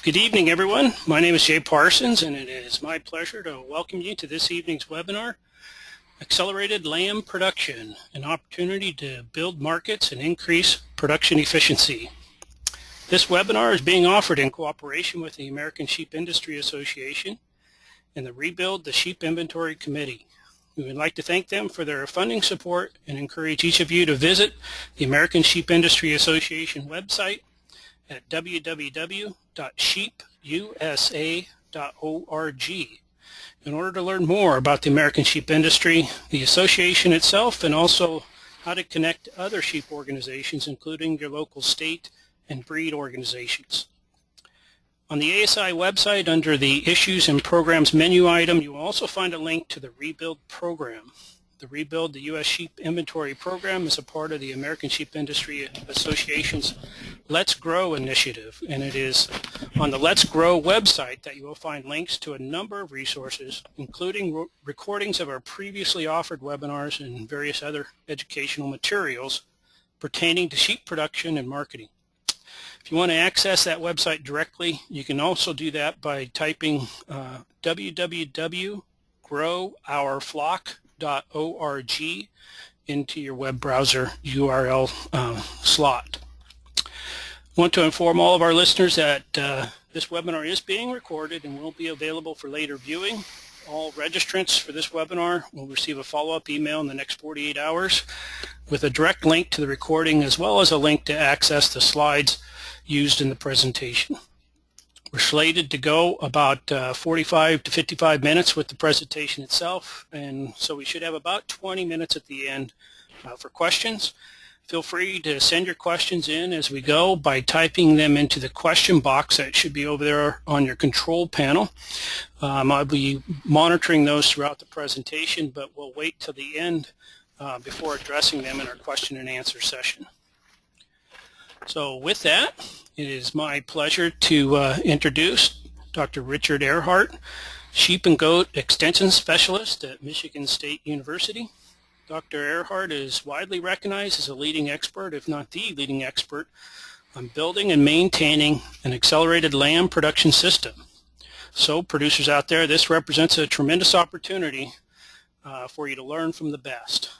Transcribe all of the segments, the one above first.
Good evening, everyone. My name is Jay Parsons, and it is my pleasure to welcome you to this evening's webinar, Accelerated Lamb Production, an opportunity to build markets and increase production efficiency. This webinar is being offered in cooperation with the American Sheep Industry Association and the Rebuild the Sheep Inventory Committee. We would like to thank them for their funding support and encourage each of you to visit the American Sheep Industry Association website at www.sheepusa.org in order to learn more about the American sheep industry, the association itself, and also how to connect to other sheep organizations, including your local state and breed organizations. On the ASI website, under the Issues and Programs menu item, you will also find a link to the Rebuild program. The Rebuild the U.S. Sheep Inventory Program is a part of the American Sheep Industry Association's Let's Grow initiative, and it is on the Let's Grow website that you will find links to a number of resources, including recordings of our previously offered webinars and various other educational materials pertaining to sheep production and marketing. If you want to access that website directly, you can also do that by typing www.growourflock.org into your web browser URL slot. I want to inform all of our listeners that this webinar is being recorded and will be available for later viewing. All registrants for this webinar will receive a follow-up email in the next 48 hours with a direct link to the recording as well as a link to access the slides used in the presentation. We're slated to go about 45 to 55 minutes with the presentation itself, and so we should have about 20 minutes at the end for questions. Feel free to send your questions in as we go by typing them into the question box that should be over there on your control panel. I'll be monitoring those throughout the presentation, but we'll wait till the end before addressing them in our question and answer session. So with that, it is my pleasure to introduce Dr. Richard Ehrhardt, Sheep and Goat Extension Specialist at Michigan State University. Dr. Ehrhardt is widely recognized as a leading expert, if not the leading expert, on building and maintaining an accelerated lamb production system. So producers out there, this represents a tremendous opportunity for you to learn from the best.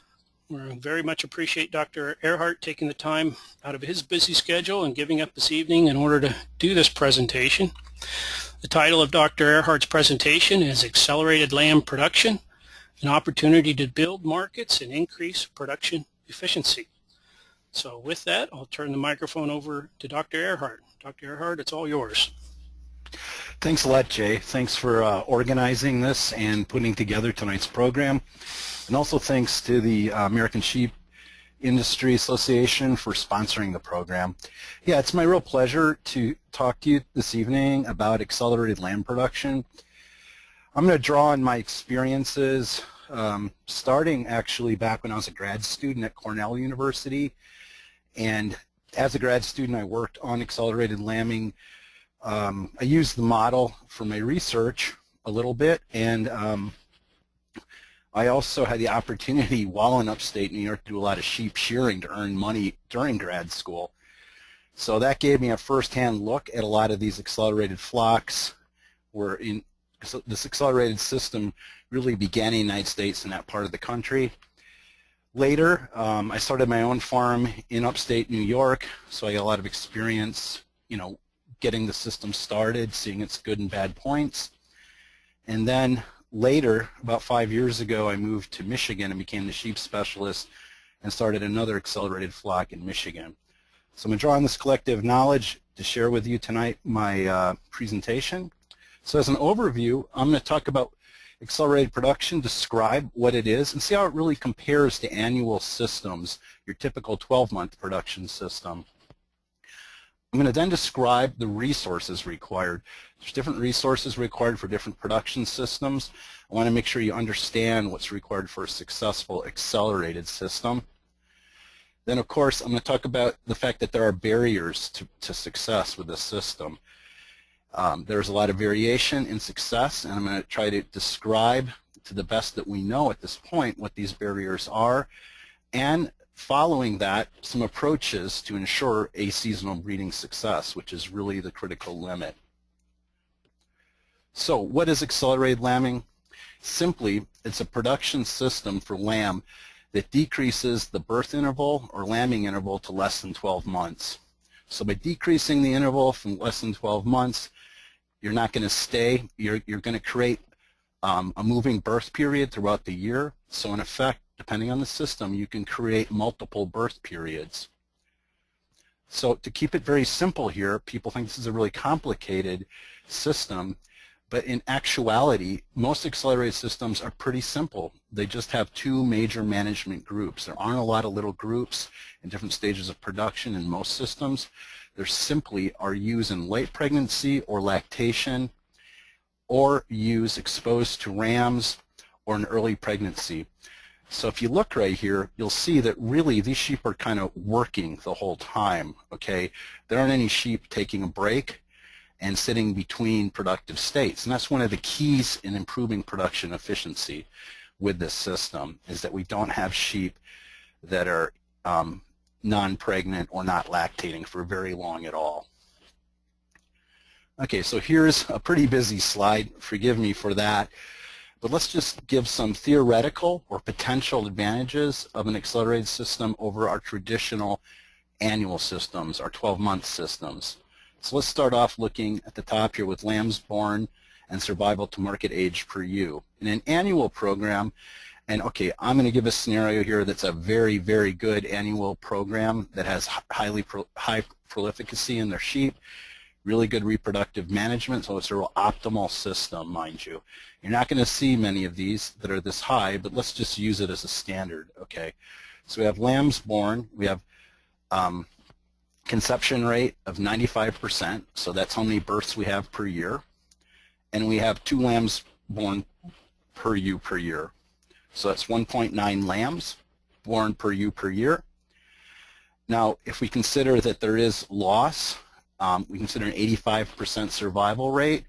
We very much appreciate Dr. Ehrhardt taking the time out of his busy schedule and giving up this evening in order to do this presentation. The title of Dr. Ehrhardt's presentation is Accelerated Lamb Production, an opportunity to build markets and increase production efficiency. So with that, I'll turn the microphone over to Dr. Ehrhardt. Dr. Ehrhardt, it's all yours. Thanks a lot, Jay. Thanks for organizing this and putting together tonight's program. And also thanks to the American Sheep Industry Association for sponsoring the program. Yeah, it's my real pleasure to talk to you this evening about accelerated lamb production. I'm going to draw on my experiences starting actually back when I was a grad student at Cornell University. And as a grad student, I worked on accelerated lambing. I used the model for my research a little bit, and I also had the opportunity while in upstate New York to do a lot of sheep shearing to earn money during grad school. So that gave me a first-hand look at a lot of these accelerated flocks. So this accelerated system really began in the United States in that part of the country. Later, I started my own farm in upstate New York, so I got a lot of experience, getting the system started, seeing its good and bad points. And then later, about 5 years ago, I moved to Michigan and became the sheep specialist and started another accelerated flock in Michigan. So I'm going to draw on this collective knowledge to share with you tonight my presentation. So as an overview, I'm going to talk about accelerated production, describe what it is, and see how it really compares to annual systems, your typical 12-month production system. I'm going to then describe the resources required. There's different resources required for different production systems. I want to make sure you understand what's required for a successful accelerated system. Then, of course, I'm going to talk about the fact that there are barriers to success with this system. There's a lot of variation in success, and I'm going to try to describe to the best that we know at this point what these barriers are, and following that, some approaches to ensure a seasonal breeding success, which is really the critical limit. So what is accelerated lambing? Simply, it's a production system for lamb that decreases the birth interval or lambing interval to less than 12 months. So by decreasing the interval from less than 12 months, you're not going to stay, you're going to create a moving birth period throughout the year. So in effect, depending on the system, you can create multiple birth periods. So to keep it very simple here, people think this is a really complicated system, but in actuality, most accelerated systems are pretty simple. They just have two major management groups. There aren't a lot of little groups in different stages of production in most systems. They simply are used in late pregnancy or lactation, or used exposed to rams or in early pregnancy. So if you look right here, you'll see that really these sheep are kind of working the whole time, okay? There aren't any sheep taking a break and sitting between productive states. And that's one of the keys in improving production efficiency with this system, is that we don't have sheep that are non-pregnant or not lactating for very long at all. Okay, so here's a pretty busy slide. Forgive me for that. But let's just give some theoretical or potential advantages of an accelerated system over our traditional annual systems, our 12-month systems. So let's start off looking at the top here with lambs born and survival to market age per ewe. In an annual program, and okay, I'm going to give a scenario here that's a very, very good annual program that has high prolificacy in their sheep, really good reproductive management, so it's a real optimal system, mind you. You're not going to see many of these that are this high, but let's just use it as a standard, okay? So we have lambs born, we have conception rate of 95%, so that's how many births we have per year, and we have 2 lambs born per ewe per year. So that's 1.9 lambs born per ewe per year. Now, if we consider that there is loss, we consider an 85% survival rate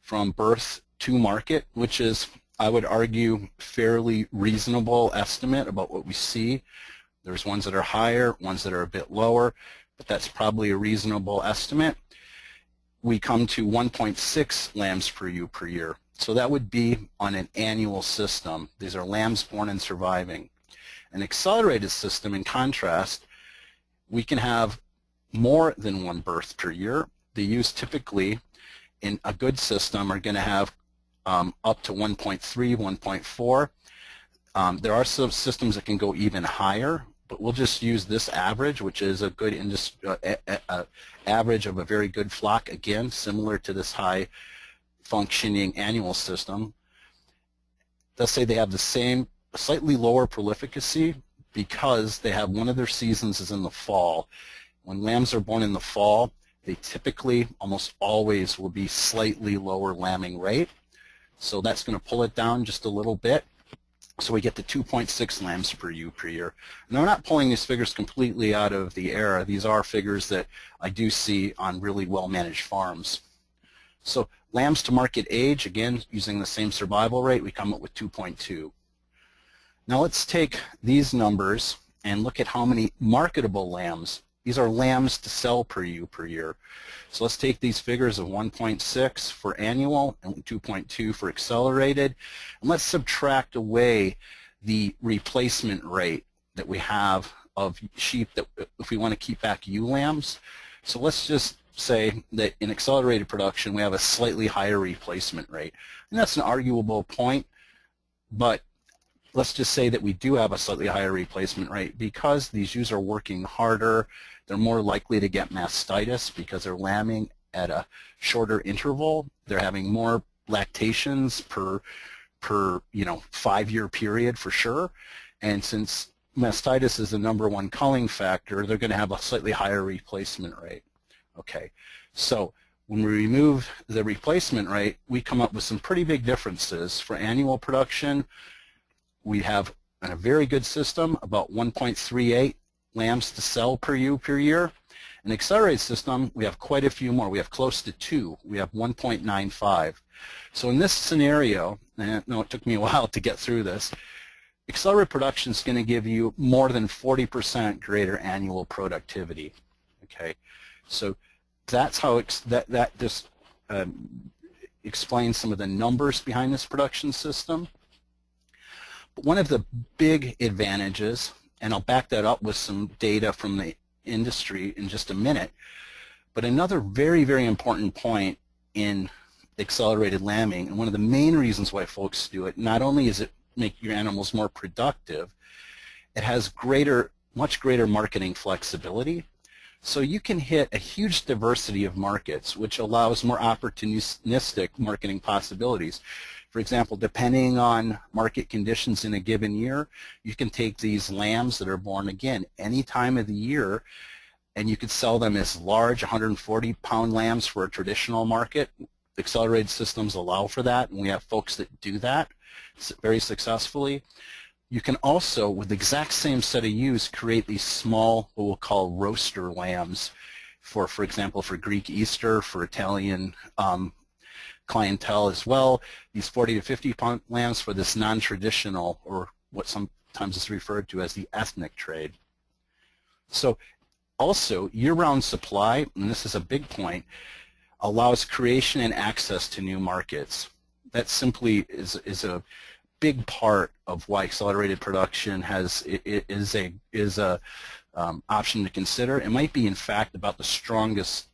from birth to market, which is, I would argue, fairly reasonable estimate about what we see. There's ones that are higher, ones that are a bit lower, but that's probably a reasonable estimate. We come to 1.6 lambs per ewe per year. So that would be on an annual system. These are lambs born and surviving. An accelerated system, in contrast, we can have more than 1 birth per year. The ewes typically in a good system are going to have up to 1.3, 1.4. There are some systems that can go even higher, but we'll just use this average, which is a good average of a very good flock, again, similar to this high functioning annual system. Let's say they have the same, slightly lower prolificacy because they have one of their seasons is in the fall. When lambs are born in the fall, they typically, almost always, will be slightly lower lambing rate. So that's going to pull it down just a little bit. So we get to 2.6 lambs per ewe per year. And I'm not pulling these figures completely out of the air. These are figures that I do see on really well-managed farms. So lambs to market age, again, using the same survival rate, we come up with 2.2. Now let's take these numbers and look at how many marketable lambs. These are lambs to sell per ewe per year. So let's take these figures of 1.6 for annual and 2.2 for accelerated, and let's subtract away the replacement rate that we have of sheep that if we want to keep back ewe lambs. So let's just say that in accelerated production we have a slightly higher replacement rate. And that's an arguable point, but let's just say that we do have a slightly higher replacement rate because these ewes are working harder. They're more likely to get mastitis because they're lambing at a shorter interval. They're having more lactations per 5-year period for sure. And since mastitis is the #1 culling factor, they're going to have a slightly higher replacement rate. Okay, so when we remove the replacement rate, we come up with some pretty big differences. For annual production, we have a very good system, about 1.38 lambs to sell per ewe per year. In the accelerated system, we have quite a few more. We have close to 2. We have 1.95. So in this scenario, and I know it took me a while to get through this, accelerated production is going to give you more than 40% greater annual productivity. Okay, so that's how this explain some of the numbers behind this production system. But one of the big advantages, and I'll back that up with some data from the industry in just a minute, but another very, very important point in accelerated lambing, and one of the main reasons why folks do it, not only is it make your animals more productive, it has much greater marketing flexibility. So you can hit a huge diversity of markets, which allows more opportunistic marketing possibilities. For example, depending on market conditions in a given year, you can take these lambs that are born again any time of the year, and you could sell them as large 140-pound lambs for a traditional market. Accelerated systems allow for that, and we have folks that do that very successfully. You can also, with the exact same set of ewes, create these small, what we'll call roaster lambs for example, for Greek Easter, for Italian clientele as well. These 40 to 50 pound lambs for this non-traditional, or what sometimes is referred to as the ethnic trade. So also, year-round supply, and this is a big point, allows creation and access to new markets. That simply is a big part of why accelerated production is a option to consider. It might be, in fact, about the strongest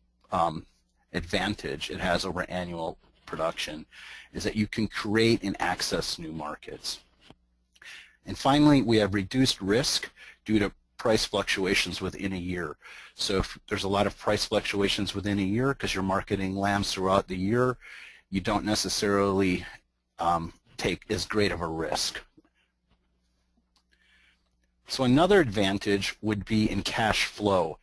advantage it has over annual production, is that you can create and access new markets. And finally, we have reduced risk due to price fluctuations within a year. So if there's a lot of price fluctuations within a year because you're marketing lambs throughout the year, you don't necessarily take as great of a risk. So another advantage would be in cash flow.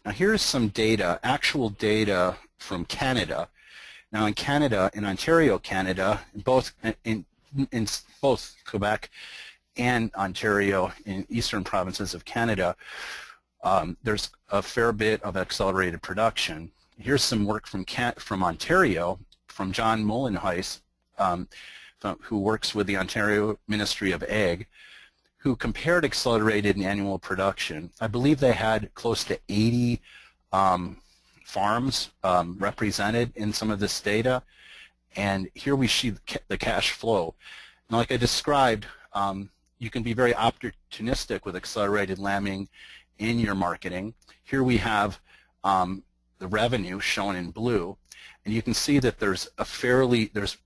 Now here's some data, actual data from Canada. Now in Canada, in Ontario, Canada, in both Quebec and Ontario, in eastern provinces of Canada, there's a fair bit of accelerated production. Here's some work from Ontario, from John Mullenhuis, who works with the Ontario Ministry of Ag, who compared accelerated and annual production. I believe they had close to 80 farms represented in some of this data, and here we see the cash flow. Now, like I described, you can be very opportunistic with accelerated lambing in your marketing. Here we have the revenue shown in blue, and you can see that there's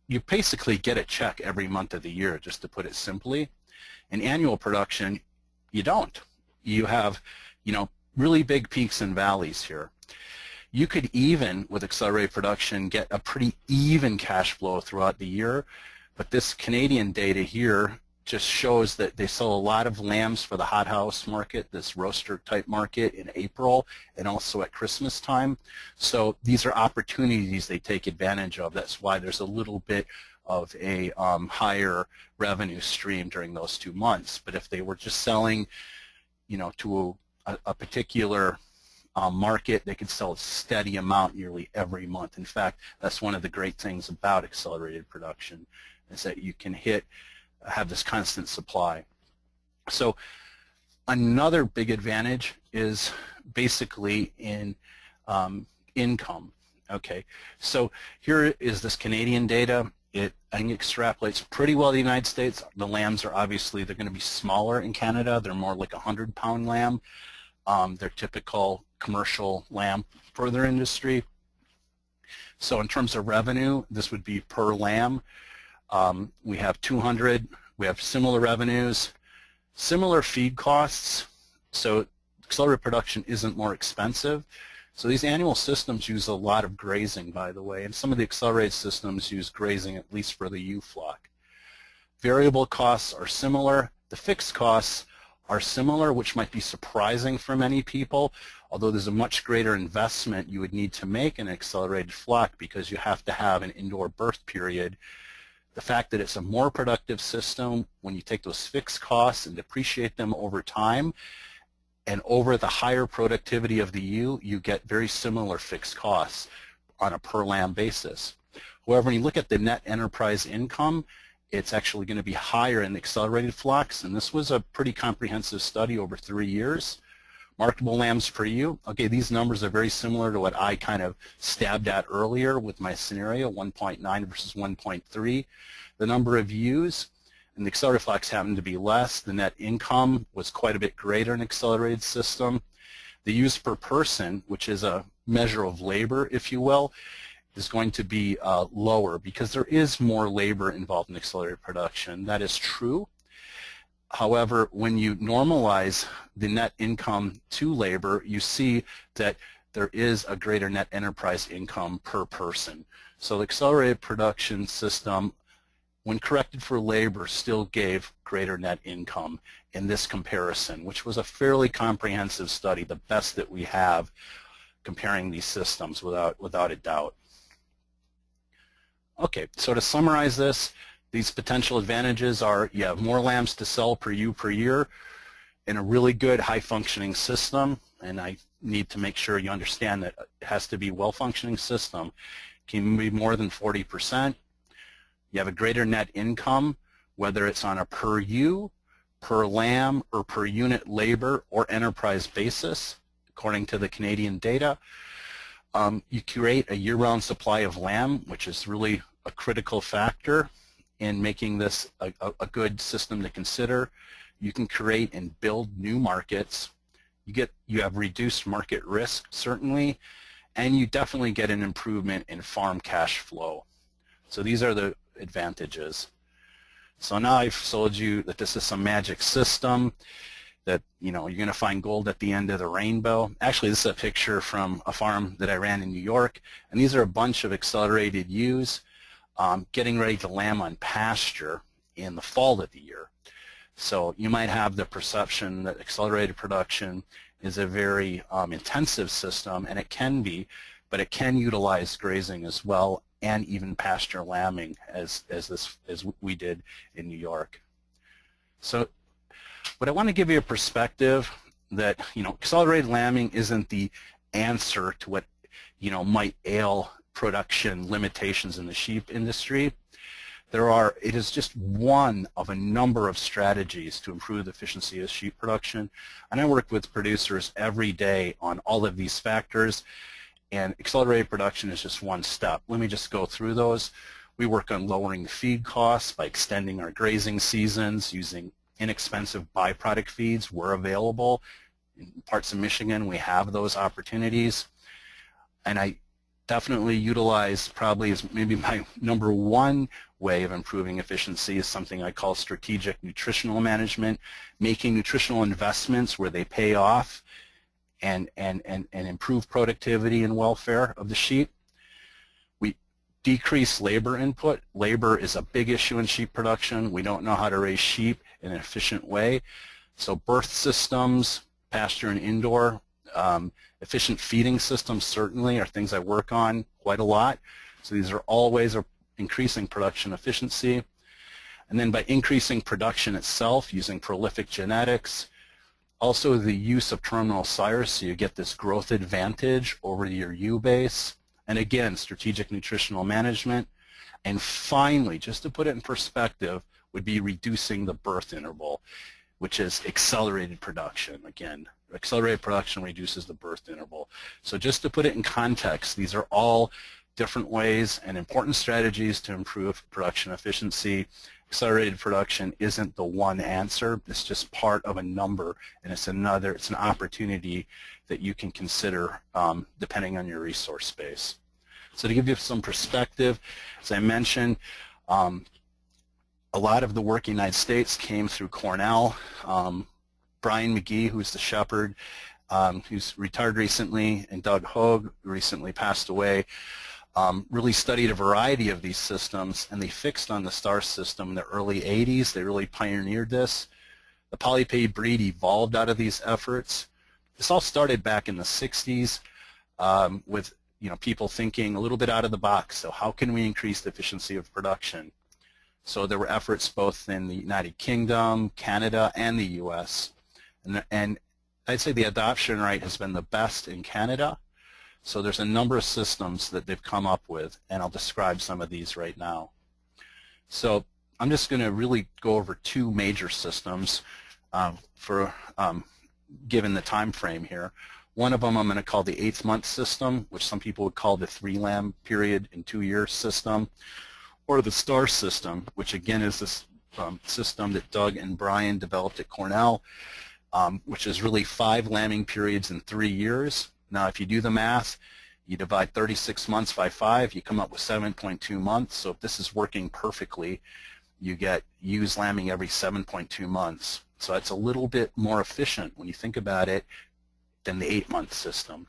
you basically get a check every month of the year, just to put it simply. In annual production, you don't. You have, really big peaks and valleys here. You could even, with accelerated production, get a pretty even cash flow throughout the year, but this Canadian data here just shows that they sell a lot of lambs for the hothouse market, this roaster type market, in April and also at Christmas time. So these are opportunities they take advantage of. That's why there's a little bit of a higher revenue stream during those 2 months. But if they were just selling, to a particular market, they could sell a steady amount nearly every month. In fact, that's one of the great things about accelerated production, is that you can have this constant supply. So another big advantage is basically in income. Okay, so here is this Canadian data. I think extrapolates pretty well to the United States. The lambs are obviously, they're going to be smaller in Canada. They're more like a 100-pound lamb. They're typical commercial lamb for their industry. So in terms of revenue, this would be per lamb. We have 200. We have similar revenues, similar feed costs. So accelerated production isn't more expensive. So these annual systems use a lot of grazing, by the way, and some of the accelerated systems use grazing, at least for the ewe flock. Variable costs are similar. The fixed costs are similar, which might be surprising for many people, although there's a much greater investment you would need to make in an accelerated flock because you have to have an indoor birth period. The fact that it's a more productive system, when you take those fixed costs and depreciate them over time, and over the higher productivity of the ewe, you get very similar fixed costs on a per lamb basis. However, when you look at the net enterprise income, it's actually going to be higher in the accelerated flocks, and this was a pretty comprehensive study over 3 years, Marketable lambs per ewe. Okay, these numbers are very similar to what I kind of stabbed at earlier with my scenario, 1.9 versus 1.3. The number of ewes and the accelerated flex happened to be less. The net income was quite a bit greater in accelerated system. The ewes per person, which is a measure of labor, if you will, is going to be lower because there is more labor involved in accelerated production. That is true. However, when you normalize the net income to labor, you see that there is a greater net enterprise income per person. So the accelerated production system, when corrected for labor, still gave greater net income in this comparison, which was a fairly comprehensive study, the best that we have comparing these systems without a doubt. Okay, so to summarize this, these potential advantages are you have more lambs to sell per ewe per year in a really good high-functioning system, and I need to make sure you understand that it has to be a well-functioning system. It can be more than 40%. You have a greater net income, whether it's on a per ewe, per lamb, or per unit labor or enterprise basis, according to the Canadian data. You create a year-round supply of lamb, which is really a critical factor in making this a good system to consider. You can create and build new markets. You have reduced market risk, certainly, and you definitely get an improvement in farm cash flow. So these are the advantages. So now I've sold you that this is some magic system, that you're going to find gold at the end of the rainbow. Actually, this is a picture from a farm that I ran in New York, and these are a bunch of accelerated ewes getting ready to lamb on pasture in the fall of the year. So you might have the perception that accelerated production is a very intensive system, and it can be, but it can utilize grazing as well, and even pasture lambing as we did in New York. So, but I want to give you a perspective that accelerated lambing isn't the answer to what might ail production limitations in the sheep industry. It is just one of a number of strategies to improve the efficiency of sheep production, and I work with producers every day on all of these factors, and accelerated production is just one step. Let me just go through those. We work on lowering the feed costs by extending our grazing seasons, using inexpensive byproduct feeds where available. In parts of Michigan, we have those opportunities, and I definitely utilize, probably as maybe my number one way of improving efficiency, is something I call strategic nutritional management, making nutritional investments where they pay off and improve productivity and welfare of the sheep. We decrease labor input. Labor is a big issue in sheep production. We don't know how to raise sheep in an efficient way. So birth systems, pasture and indoor, efficient feeding systems certainly are things I work on quite a lot. So these are all ways of increasing production efficiency. And then by increasing production itself, using prolific genetics, also the use of terminal sires, so you get this growth advantage over your ewe base. And again, strategic nutritional management. And finally, just to put it in perspective, would be reducing the birth interval, which is accelerated production. Again, accelerated production reduces the birth interval. So just to put it in context, these are all different ways and important strategies to improve production efficiency. Accelerated production isn't the one answer. It's just part of a number, and it's an opportunity that you can consider depending on your resource space. So to give you some perspective, as I mentioned, a lot of the work in the United States came through Cornell. Brian McGee, who's the shepherd, who's retired recently, and Doug Hogue, who recently passed away, really studied a variety of these systems, and they fixed on the STAR system in the early 80s. They really pioneered this. The polypay breed evolved out of these efforts. This all started back in the 60s with people thinking a little bit out of the box. So how can we increase the efficiency of production? So there were efforts both in the United Kingdom, Canada, and the U.S. And I'd say the adoption rate has been the best in Canada. So there's a number of systems that they've come up with, and I'll describe some of these right now. So I'm just going to really go over two major systems for given the time frame here. One of them I'm going to call the 8th month system, which some people would call the 3 lamb period in 2-year system, or the STAR system, which again is this system that Doug and Brian developed at Cornell, which is really 5 lambing periods in 3 years. Now if you do the math, you divide 36 months by 5, you come up with 7.2 months. So if this is working perfectly, you get ewes lambing every 7.2 months. So it's a little bit more efficient when you think about it than the 8-month system.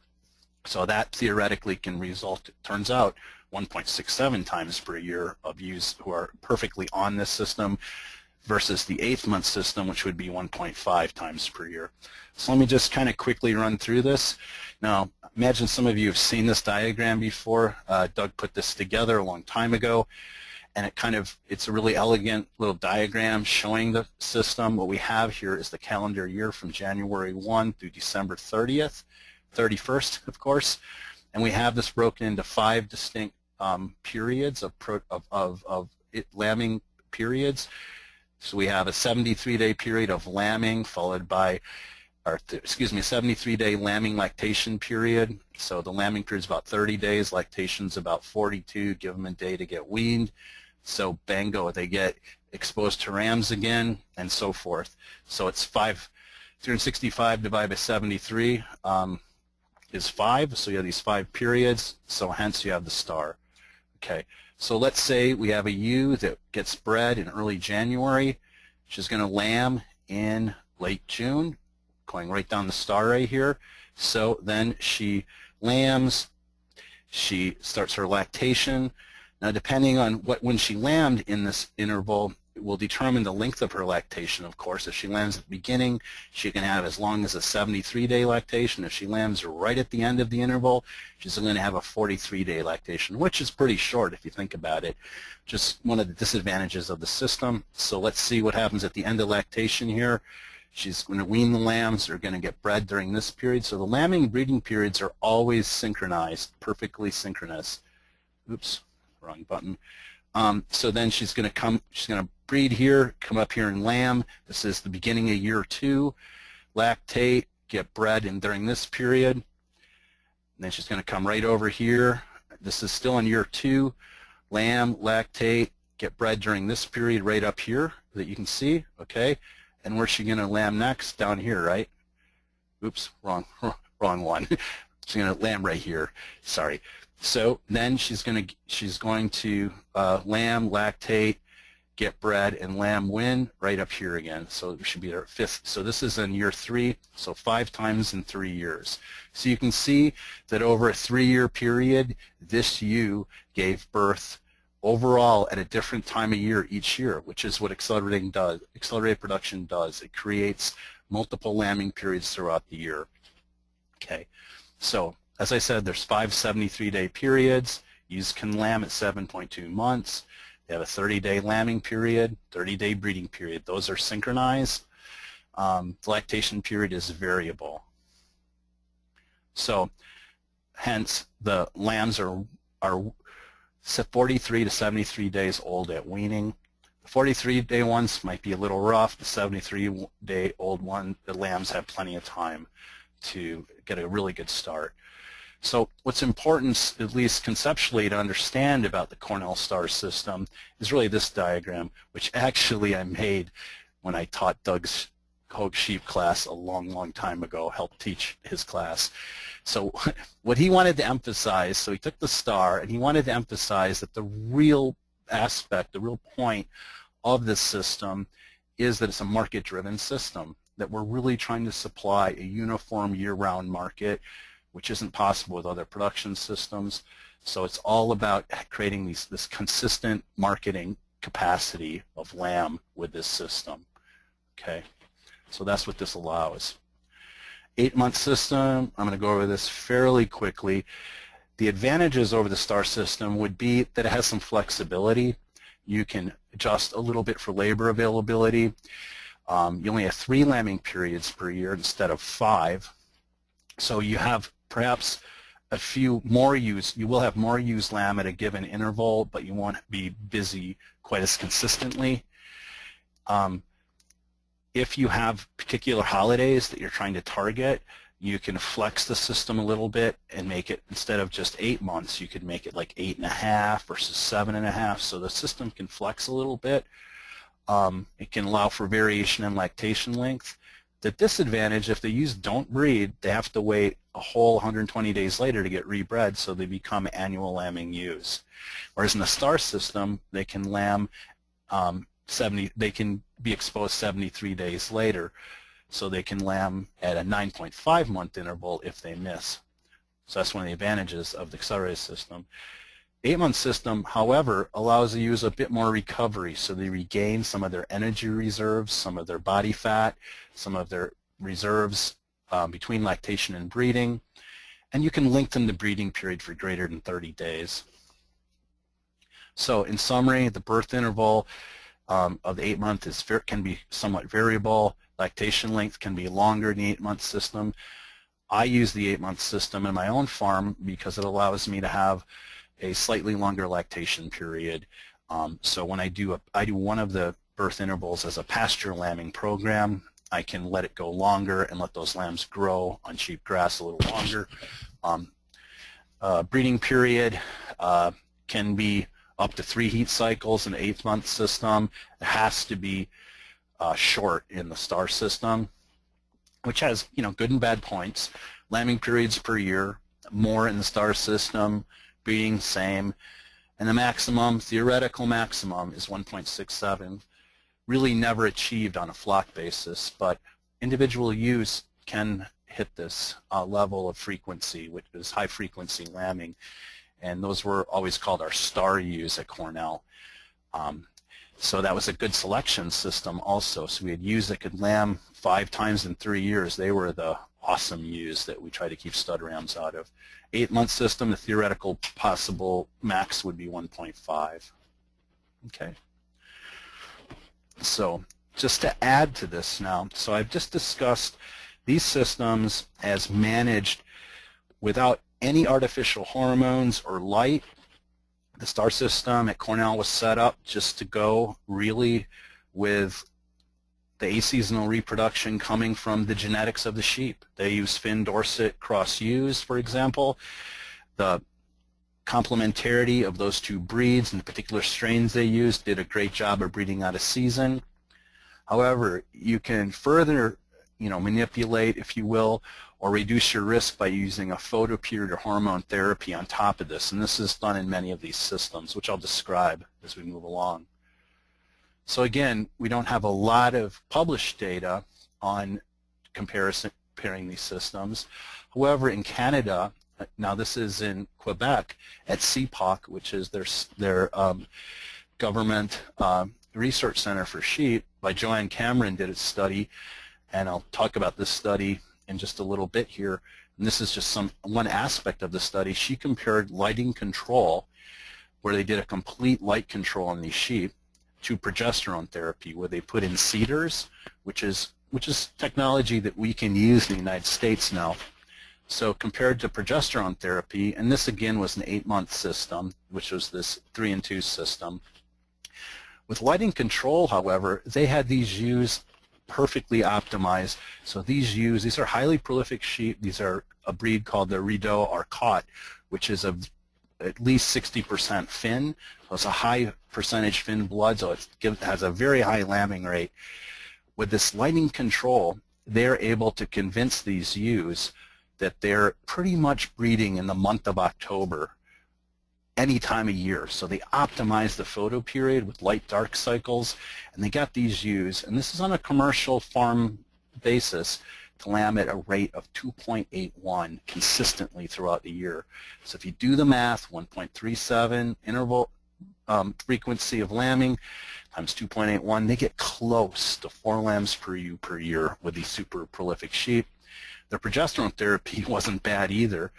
So that theoretically can result, it turns out, 1.67 times per year of ewes who are perfectly on this system versus the 8th month system, which would be 1.5 times per year. So let me just kind of quickly run through this. Now, imagine some of you have seen this diagram before. Doug put this together a long time ago, and it's a really elegant little diagram showing the system. What we have here is the calendar year from January 1 through December 31st, of course, and we have this broken into 5 distinct periods of lambing periods. So we have a 73-day period of lambing followed by, a 73-day lambing lactation period. So the lambing period is about 30 days, lactation's about 42, give them a day to get weaned. So bango, they get exposed to rams again, and so forth. So it's 365 divided by 73 is 5, so you have these 5 periods, so hence you have the STAR. Okay, so let's say we have a ewe that gets bred in early January. She's going to lamb in late June, going right down the STAR right here. So then she lambs, she starts her lactation. Now depending on when she lambed in this interval, it will determine the length of her lactation, of course. If she lambs at the beginning, she can have as long as a 73-day lactation. If she lambs right at the end of the interval, she's going to have a 43-day lactation, which is pretty short if you think about it. Just one of the disadvantages of the system. So let's see what happens at the end of lactation here. She's going to wean the lambs. They're going to get bred during this period. So the lambing and breeding periods are always synchronized, perfectly synchronous. Oops, wrong button. So then she's going to breed here, come up here and lamb. This is the beginning of year 2. Lactate, get bred in during this period. And then she's going to come right over here. This is still in year 2. Lamb, lactate, get bred during this period right up here that you can see. Okay. And where's she going to lamb next? Down here, right? Oops, wrong one. She's going to lamb right here. Sorry. So then she's going to lamb, lactate, get bred, and lamb win right up here again. So it should be her 5th. So this is in year 3, so 5 times in 3 years. So you can see that over a 3-year period, this ewe gave birth overall at a different time of year each year, which is what accelerated production does. It creates multiple lambing periods throughout the year. Okay, so as I said, there's 5 73-day periods. Ewes can lamb at 7.2 months. They have a 30-day lambing period, 30-day breeding period. Those are synchronized. The lactation period is variable. So hence the lambs are 43 to 73 days old at weaning. The 43-day ones might be a little rough. The 73-day-old one, the lambs have plenty of time to get a really good start. So what's important, at least conceptually, to understand about the Cornell STAR system is really this diagram, which actually I made when I taught Doug's hog sheep class a long time ago, helped teach his class. So what he wanted to emphasize, so he took the STAR and he wanted to emphasize that the real aspect, the real point of this system is that it's a market-driven system, that we're really trying to supply a uniform year-round market, which isn't possible with other production systems. So it's all about creating this consistent marketing capacity of lamb with this system. Okay, so that's what this allows. 8-month system, I'm going to go over this fairly quickly. The advantages over the STAR system would be that it has some flexibility. You can adjust a little bit for labor availability. You only have 3 lambing periods per year instead of 5. So you have perhaps a few more ewes. You will have more ewes lamb at a given interval, but you won't be busy quite as consistently. If you have particular holidays that you're trying to target, you can flex the system a little bit and make it, instead of just 8 months, you could make it like 8.5 versus 7.5. So the system can flex a little bit. It can allow for variation in lactation length. The disadvantage, if the ewes don't breed, they have to wait a whole 120 days later to get rebred, so they become annual lambing ewes. Whereas in the star system, they can lamb they can be exposed 73 days later, so they can lamb at a 9.5 month interval if they miss. So that's one of the advantages of the accelerated system. 8-month system, however, allows the ewes a bit more recovery, so they regain some of their energy reserves, some of their body fat, some of their reserves between lactation and breeding, and you can lengthen the breeding period for greater than 30 days. So in summary, the birth interval of the 8-month can be somewhat variable. Lactation length can be longer in the 8-month system. I use the 8-month system in my own farm because it allows me to have a slightly longer lactation period. So when I do one of the birth intervals as a pasture lambing program, I can let it go longer and let those lambs grow on cheap grass a little longer. Breeding period can be up to 3 heat cycles in the 8-month system. It has to be short in the star system, which has, you know, good and bad points. Lambing periods per year, more in the star system, breeding same, and the maximum, theoretical maximum, is 1.67. Really never achieved on a flock basis, but individual ewes can hit this level of frequency, which is high frequency lambing, and those were always called our star ewes at Cornell. So that was a good selection system also. So we had ewes that could lamb 5 times in 3 years. They were the awesome ewes that we try to keep stud rams out of. 8-month system, the theoretical possible max would be 1.5. Okay. So just to add to this now, so I've just discussed these systems as managed without any artificial hormones or light. The star system at Cornell was set up just to go really with the aseasonal reproduction coming from the genetics of the sheep. They use Finn Dorset cross ewes, for example. The complementarity of those two breeds and the particular strains they used did a great job of breeding out a season. However, you can further, manipulate, if you will, or reduce your risk by using a photoperiod or hormone therapy on top of this. And this is done in many of these systems, which I'll describe as we move along. So again, we don't have a lot of published data on comparing these systems. However, in Canada, now this is in Quebec, at CPOC, which is their government research center for sheep, by Joanne Cameron did a study, and I'll talk about this study in just a little bit here. And this is just one aspect of the study. She compared lighting control, where they did a complete light control on these sheep, to progesterone therapy, where they put in CEDARs, which is technology that we can use in the United States now. So compared to progesterone therapy, and this again was an 8-month system, which was this 3-in-2 system. With lighting control, however, they had these ewes perfectly optimized. So these ewes, these are highly prolific sheep. These are a breed called the Rideau Arcot, which is at least 60% Finn. So it's a high percentage Finn blood, so it has a very high lambing rate. With this lighting control, they're able to convince these ewes that they're pretty much breeding in the month of October any time of year. So they optimize the photo period with light-dark cycles, and they got these ewes, and this is on a commercial farm basis, to lamb at a rate of 2.81 consistently throughout the year. So if you do the math, 1.37 interval frequency of lambing times 2.81, they get close to 4 lambs per ewe per year with these super prolific sheep. Their progesterone therapy wasn't bad either,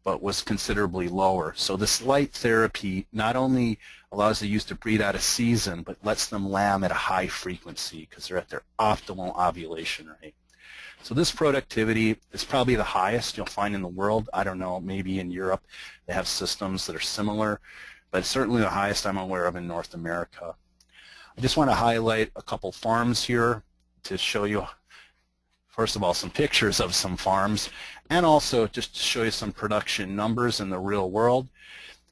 but was considerably lower. So this light therapy not only allows the ewes to breed out a season, but lets them lamb at a high frequency because they're at their optimal ovulation rate. So this productivity is probably the highest you'll find in the world. I don't know, maybe in Europe they have systems that are similar, but it's certainly the highest I'm aware of in North America. I just want to highlight a couple farms here. to show you, first of all, some pictures of some farms, and also just to show you some production numbers in the real world.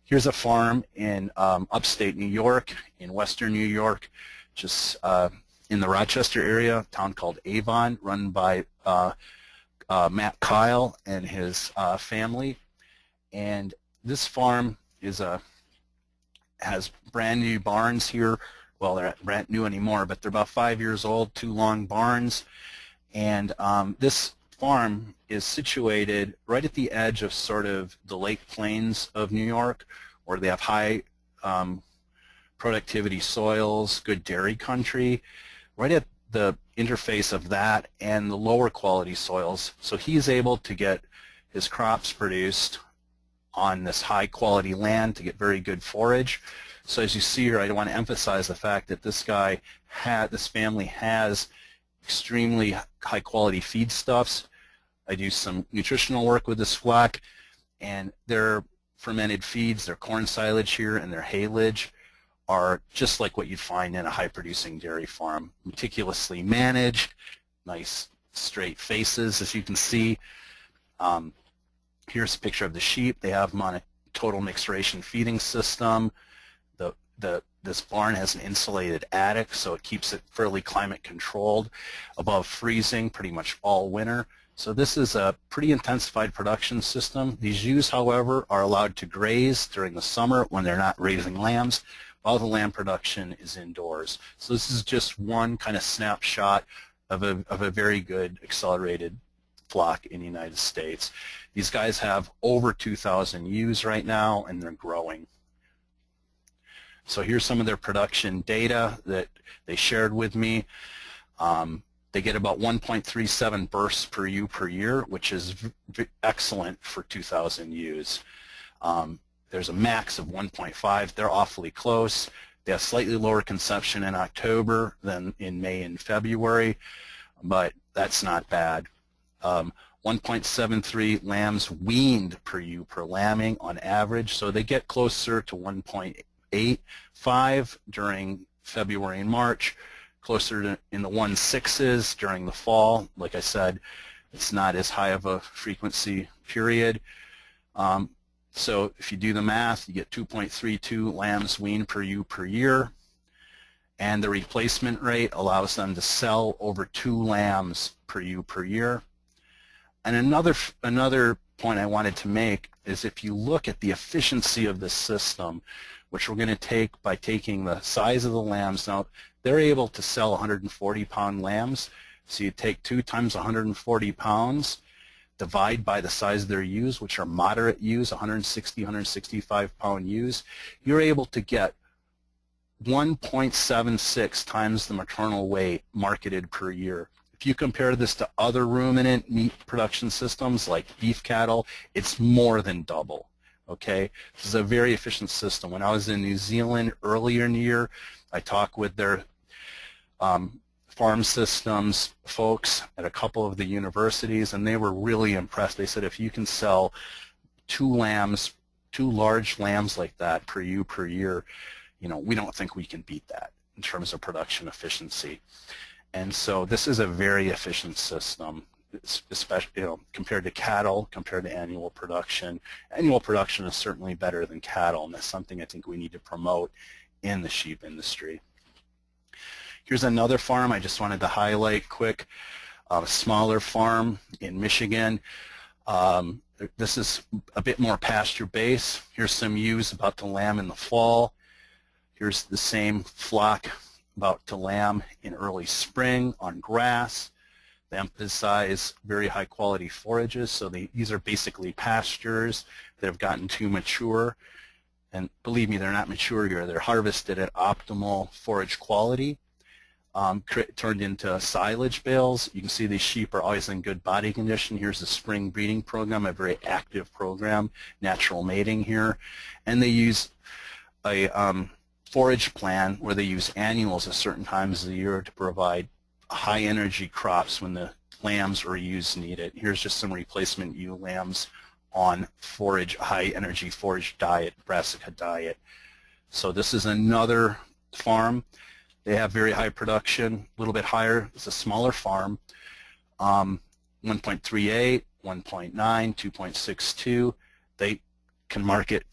Here's a farm in upstate New York, in western New York, just in the Rochester area, a town called Avon, run by Matt Kyle and his family. And this farm has brand new barns here. Well, they're not brand new anymore, but they're about 5 years old, 2 long barns. And this farm is situated right at the edge of sort of the Lake Plains of New York, where they have high productivity soils, good dairy country, right at the interface of that and the lower quality soils. So he's able to get his crops produced on this high quality land to get very good forage. So as you see here, I want to emphasize the fact that this family has extremely high quality feedstuffs. I do some nutritional work with this flock, and their fermented feeds, their corn silage here and their haylage, are just like what you'd find in a high producing dairy farm. Meticulously managed, nice straight faces, as you can see. Here's a picture of the sheep. They have them on a total mixed ration feeding system. This barn has an insulated attic, so it keeps it fairly climate controlled, above freezing pretty much all winter. So this is a pretty intensified production system. These ewes, however, are allowed to graze during the summer when they're not raising lambs, while the lamb production is indoors. So this is just one kind of snapshot of a very good accelerated flock in the United States. These guys have over 2,000 ewes right now, and they're growing. So here's some of their production data that they shared with me. They get about 1.37 births per ewe per year, which is excellent for 2,000 ewes. There's a max of 1.5. They're awfully close. They have slightly lower conception in October than in May and February, but that's not bad. 1.73 lambs weaned per ewe per lambing on average, so they get closer to 1.85 during February and March, closer to in the 1.6s during the fall. Like I said, it's not as high of a frequency period. So if you do the math, you get 2.32 lambs weaned per ewe per year, and the replacement rate allows them to sell over 2 lambs per ewe per year. And another point I wanted to make is if you look at the efficiency of this system, which we're going to take by taking the size of the lambs. Now, they're able to sell 140-pound lambs, so you take 2 times 140 pounds, divide by the size of their ewes, which are moderate ewes, 160, 165-pound ewes. You're able to get 1.76 times the maternal weight marketed per year. If you compare this to other ruminant meat production systems like beef cattle, it's more than double. Okay, this is a very efficient system. When I was in New Zealand earlier in the year, I talked with their farm systems folks at a couple of the universities, and they were really impressed. They said if you can sell 2 large lambs like that per ewe per year, you know, we don't think we can beat that in terms of production efficiency. And so this is a very efficient system, especially compared to cattle, compared to annual production. Annual production is certainly better than cattle, and that's something I think we need to promote in the sheep industry. Here's another farm I just wanted to highlight quick, a smaller farm in Michigan. This is a bit more pasture based. Here's some ewes about to lamb in the fall. Here's the same flock about to lamb in early spring on grass. They emphasize very high quality forages, so these are basically pastures that have gotten too mature. And believe me, they're not mature here. They're harvested at optimal forage quality, turned into silage bales. You can see these sheep are always in good body condition. Here's the spring breeding program, a very active program, natural mating here. And they use a forage plan where they use annuals at certain times of the year to provide high energy crops when the lambs or ewes need it. Here's just some replacement ewe lambs on forage, high energy forage diet, brassica diet. So this is another farm They have very high production, a little bit higher. It's a smaller farm. 1.38, 1.9, 2.62. They can market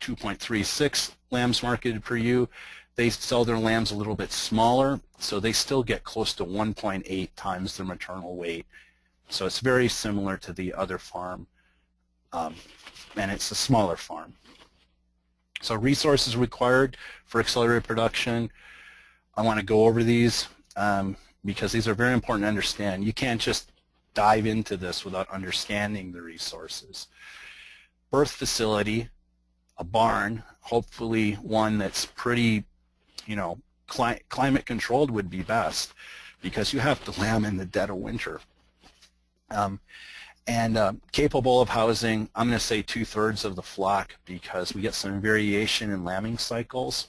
2.36 lambs marketed per ewe. They sell their lambs a little bit smaller, so they still get close to 1.8 times their maternal weight. So it's very similar to the other farm, and it's a smaller farm. So resources required for accelerated production. I want to go over these because these are very important to understand. You can't just dive into this without understanding the resources. Birth facility, a barn, hopefully one that's pretty, climate controlled would be best, because you have to lamb in the dead of winter. Capable of housing, I'm going to say 2/3 of the flock, because we get some variation in lambing cycles.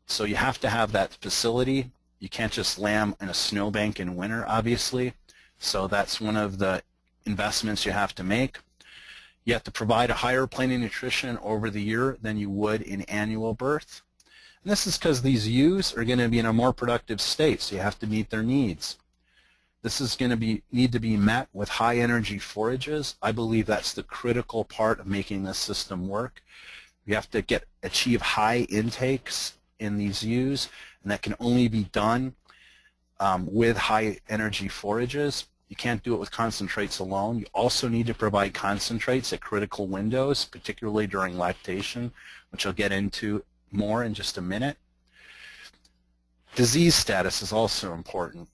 So you have to have that facility. You can't just lamb in a snowbank in winter, obviously. So that's one of the investments you have to make. You have to provide a higher planing nutrition over the year than you would in annual birth. And this is because these ewes are going to be in a more productive state, so you have to meet their needs. This is going to need to be met with high energy forages. I believe that's the critical part of making this system work. You have to achieve high intakes in these ewes, and that can only be done with high energy forages. You can't do it with concentrates alone. You also need to provide concentrates at critical windows, particularly during lactation, which I'll get into more in just a minute. Disease status is also important.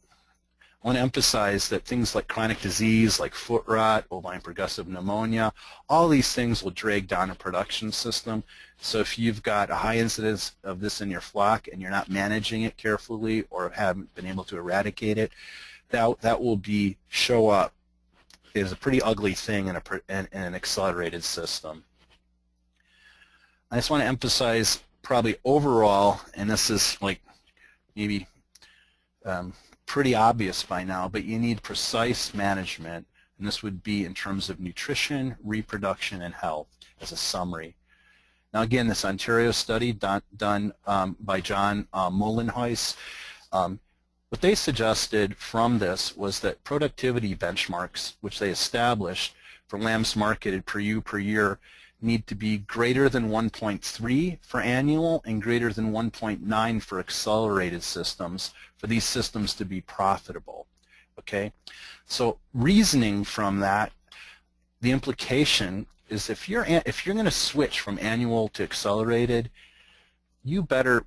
I want to emphasize that things like chronic disease, like foot rot, bovine progressive pneumonia, all these things will drag down a production system. So if you've got a high incidence of this in your flock and you're not managing it carefully or haven't been able to eradicate it, that will show up as a pretty ugly thing in an accelerated system. I just want to emphasize probably overall, and this is like maybe pretty obvious by now, but you need precise management, and this would be in terms of nutrition, reproduction, and health as a summary. Now again, this Ontario study done by John Mullenhuis, what they suggested from this was that productivity benchmarks, which they established for lambs marketed per ewe per year, need to be greater than 1.3 for annual and greater than 1.9 for accelerated systems, for these systems to be profitable. Okay, so reasoning from that, the implication is if you're going to switch from annual to accelerated, you better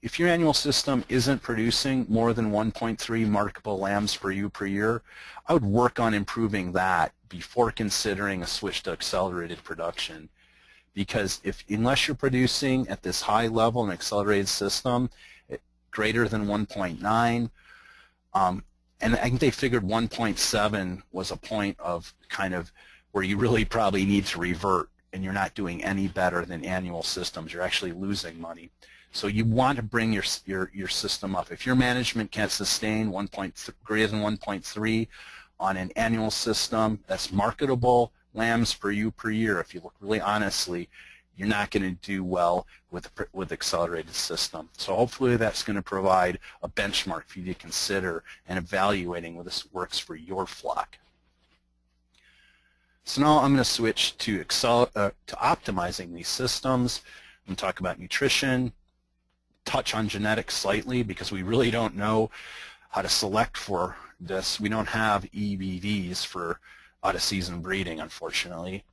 if your annual system isn't producing more than 1.3 marketable lambs per ewe per year, I would work on improving that before considering a switch to accelerated production. Because unless you're producing at this high level in an accelerated system, greater than 1.9, and I think they figured 1.7 was a point of kind of where you really probably need to revert, and you're not doing any better than annual systems. You're actually losing money. So you want to bring your system up. If your management can't sustain greater than 1.3 on an annual system that's marketable lambs per ewe per year, if you look really honestly, you're not going to do well with accelerated system. So hopefully that's going to provide a benchmark for you to consider and evaluating whether this works for your flock. So now I'm going to switch to optimizing these systems. I'm going to talk about nutrition, touch on genetics slightly, because we really don't know how to select for this. We don't have EBVs for out-of-season breeding, unfortunately.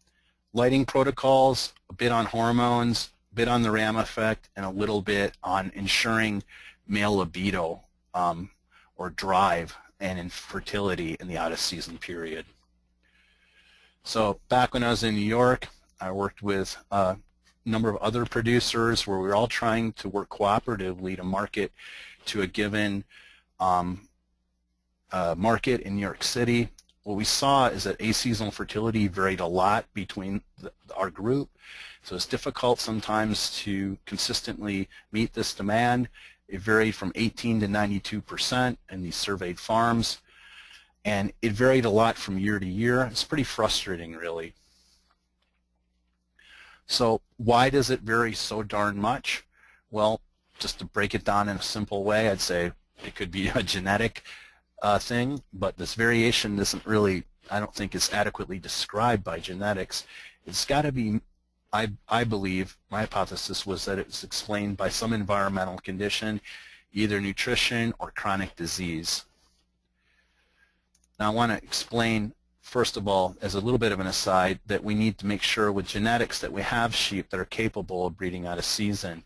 Lighting protocols, a bit on hormones, a bit on the RAM effect, and a little bit on ensuring male libido or drive and infertility in the out-of-season period. So back when I was in New York, I worked with number of other producers where we were all trying to work cooperatively to market to a given market in New York City. What we saw is that aseasonal fertility varied a lot between our group, so it's difficult sometimes to consistently meet this demand. It varied from 18 to 92% in these surveyed farms, and it varied a lot from year to year. It's pretty frustrating, really. So why does it vary so darn much? Well, just to break it down in a simple way, I'd say it could be a genetic thing, but this variation isn't really, I don't think, is adequately described by genetics. It's got to be, I believe, my hypothesis was that it was explained by some environmental condition, either nutrition or chronic disease. Now I want to explain, first of all, as a little bit of an aside, that we need to make sure with genetics that we have sheep that are capable of breeding out of season.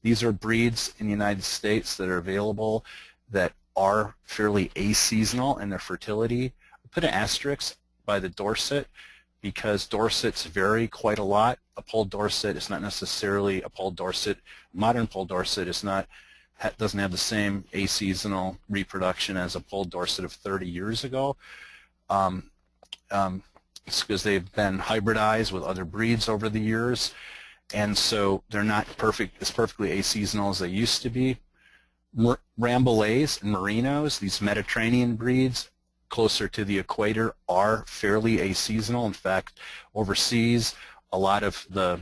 These are breeds in the United States that are available that are fairly aseasonal in their fertility. I put an asterisk by the Dorset because Dorsets vary quite a lot. A polled Dorset is not necessarily a polled Dorset. Modern polled Dorset is not, doesn't have the same aseasonal reproduction as a polled Dorset of 30 years ago. It's because they've been hybridized with other breeds over the years, and so they're not perfectly aseasonal as they used to be. Rambouillets and Merinos, these Mediterranean breeds closer to the equator, are fairly aseasonal. In fact, overseas, a lot of the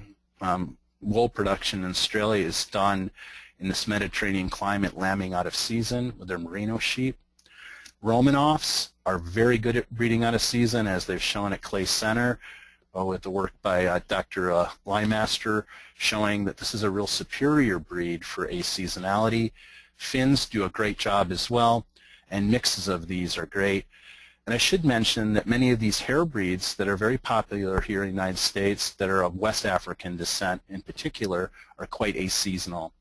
wool production in Australia is done in this Mediterranean climate, lambing out of season with their Merino sheep. Romanoffs are very good at breeding out of season, as they've shown at Clay Center with the work by Dr. Leimaster, showing that this is a real superior breed for aseasonality. Finns do a great job as well, and mixes of these are great. And I should mention that many of these hair breeds that are very popular here in the United States that are of West African descent in particular are quite aseasonal.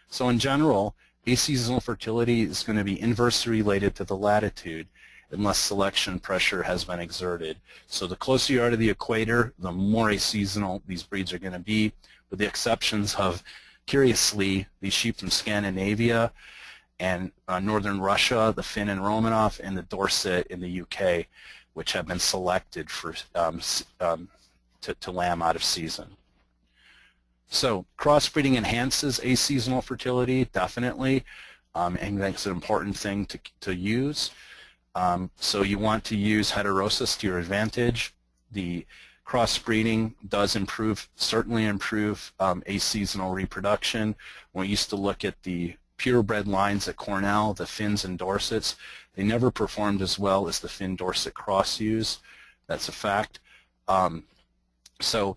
So in general, aseasonal fertility is going to be inversely related to the latitude unless selection pressure has been exerted. So the closer you are to the equator, the more aseasonal these breeds are going to be, with the exceptions of, curiously, these sheep from Scandinavia and northern Russia, the Finn and Romanoff, and the Dorset in the UK, which have been selected for to lamb out of season. So crossbreeding enhances aseasonal fertility, definitely, and that's an important thing to use. So you want to use heterosis to your advantage. The crossbreeding does certainly improve aseasonal reproduction. When we used to look at the purebred lines at Cornell, the Finns and Dorsets, they never performed as well as the Finn-Dorset cross use. That's a fact. So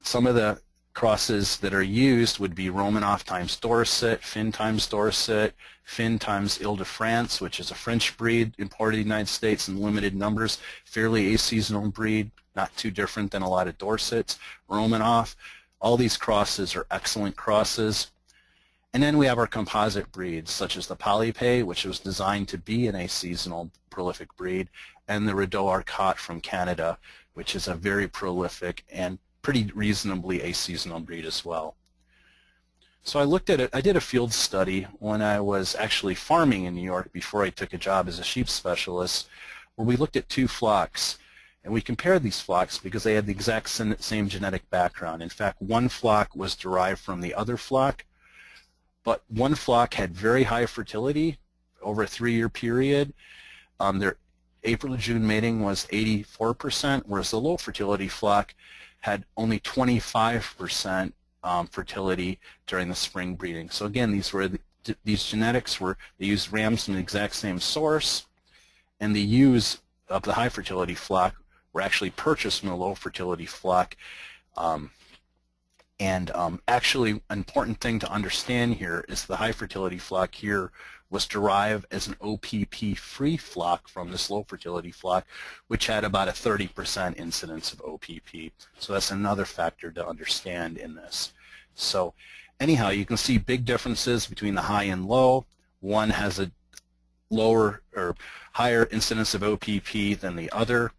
some of the crosses that are used would be Romanoff times Dorset, Finn times Dorset, Finn times Ile-de-France, which is a French breed imported to the United States in limited numbers, fairly aseasonal breed, not too different than a lot of Dorsets. Romanoff, all these crosses are excellent crosses. And then we have our composite breeds, such as the Polypay, which was designed to be an aseasonal prolific breed, and the Rideau Arcot from Canada, which is a very prolific and pretty reasonably aseasonal breed as well. So I looked at it. I did a field study when I was actually farming in New York before I took a job as a sheep specialist, where we looked at two flocks, and we compared these flocks because they had the exact same genetic background. In fact, one flock was derived from the other flock, but one flock had very high fertility over a 3-year period. Their April to June mating was 84%, whereas the low fertility flock had only 25% fertility during the spring breeding. So again, these genetics were, they used rams from the exact same source, and the ewes of the high fertility flock were actually purchased from the low fertility flock. Actually, an important thing to understand here is the high fertility flock here was derived as an OPP-free flock from this low fertility flock, which had about a 30% incidence of OPP. So that's another factor to understand in this. So anyhow, you can see big differences between the high and low. One has a lower or higher incidence of OPP than the other.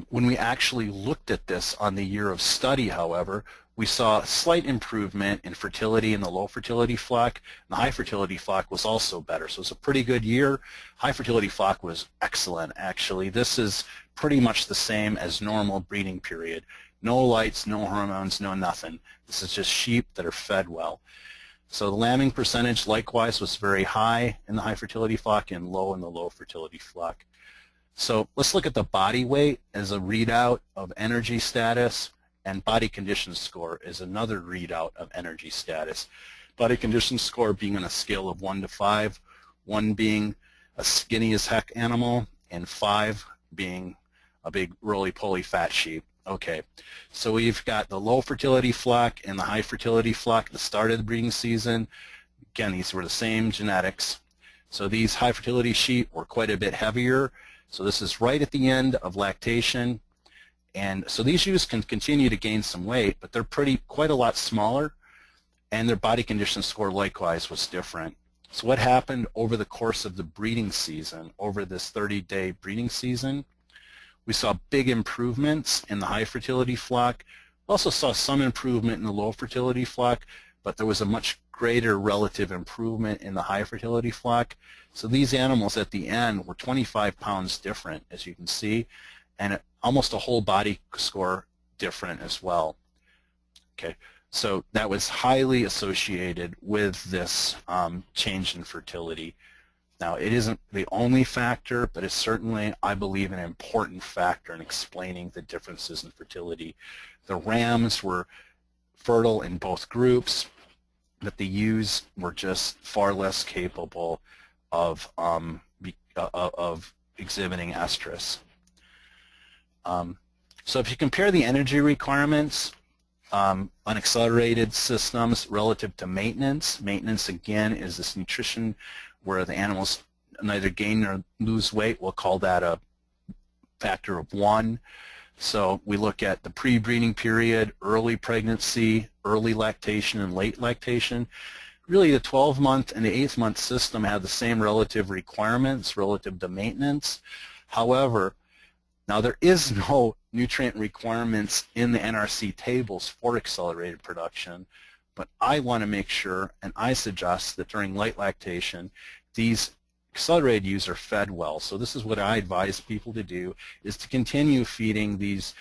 When we actually looked at this on the year of study, however, we saw a slight improvement in fertility in the low fertility flock. The high fertility flock was also better. So it's a pretty good year. High fertility flock was excellent, actually. This is pretty much the same as normal breeding period. No lights, no hormones, no nothing. This is just sheep that are fed well. So the lambing percentage likewise was very high in the high fertility flock and low in the low fertility flock. So let's look at the body weight as a readout of energy status And body condition score is another readout of energy status. Body condition score being on a scale of 1 to 5, 1 being a skinny as heck animal, and 5 being a big roly-poly fat sheep. Okay, so we've got the low fertility flock and the high fertility flock at the start of the breeding season. Again, these were the same genetics. So these high fertility sheep were quite a bit heavier. So this is right at the end of lactation. And so these ewes can continue to gain some weight, but they're quite a lot smaller, and their body condition score likewise was different. So what happened over the course of the breeding season, over this 30-day breeding season? We saw big improvements in the high fertility flock. We also saw some improvement in the low fertility flock, but there was a much greater relative improvement in the high fertility flock. So these animals at the end were 25 pounds different, as you can see, and almost a whole body score different as well. Okay, so that was highly associated with this change in fertility. Now, it isn't the only factor, but it's certainly, I believe, an important factor in explaining the differences in fertility. The rams were fertile in both groups, but the ewes were just far less capable of exhibiting estrus. So if you compare the energy requirements on accelerated systems relative to maintenance, maintenance again is this nutrition where the animals neither gain nor lose weight. We'll call that a factor of 1. So we look at the pre-breeding period, early pregnancy, early lactation, and late lactation. Really the 12-month and the 8th-month system have the same relative requirements relative to maintenance. However, now there is no nutrient requirements in the NRC tables for accelerated production, but I want to make sure, and I suggest that during late lactation, these accelerated ewes are fed well. So this is what I advise people to do, is to continue feeding these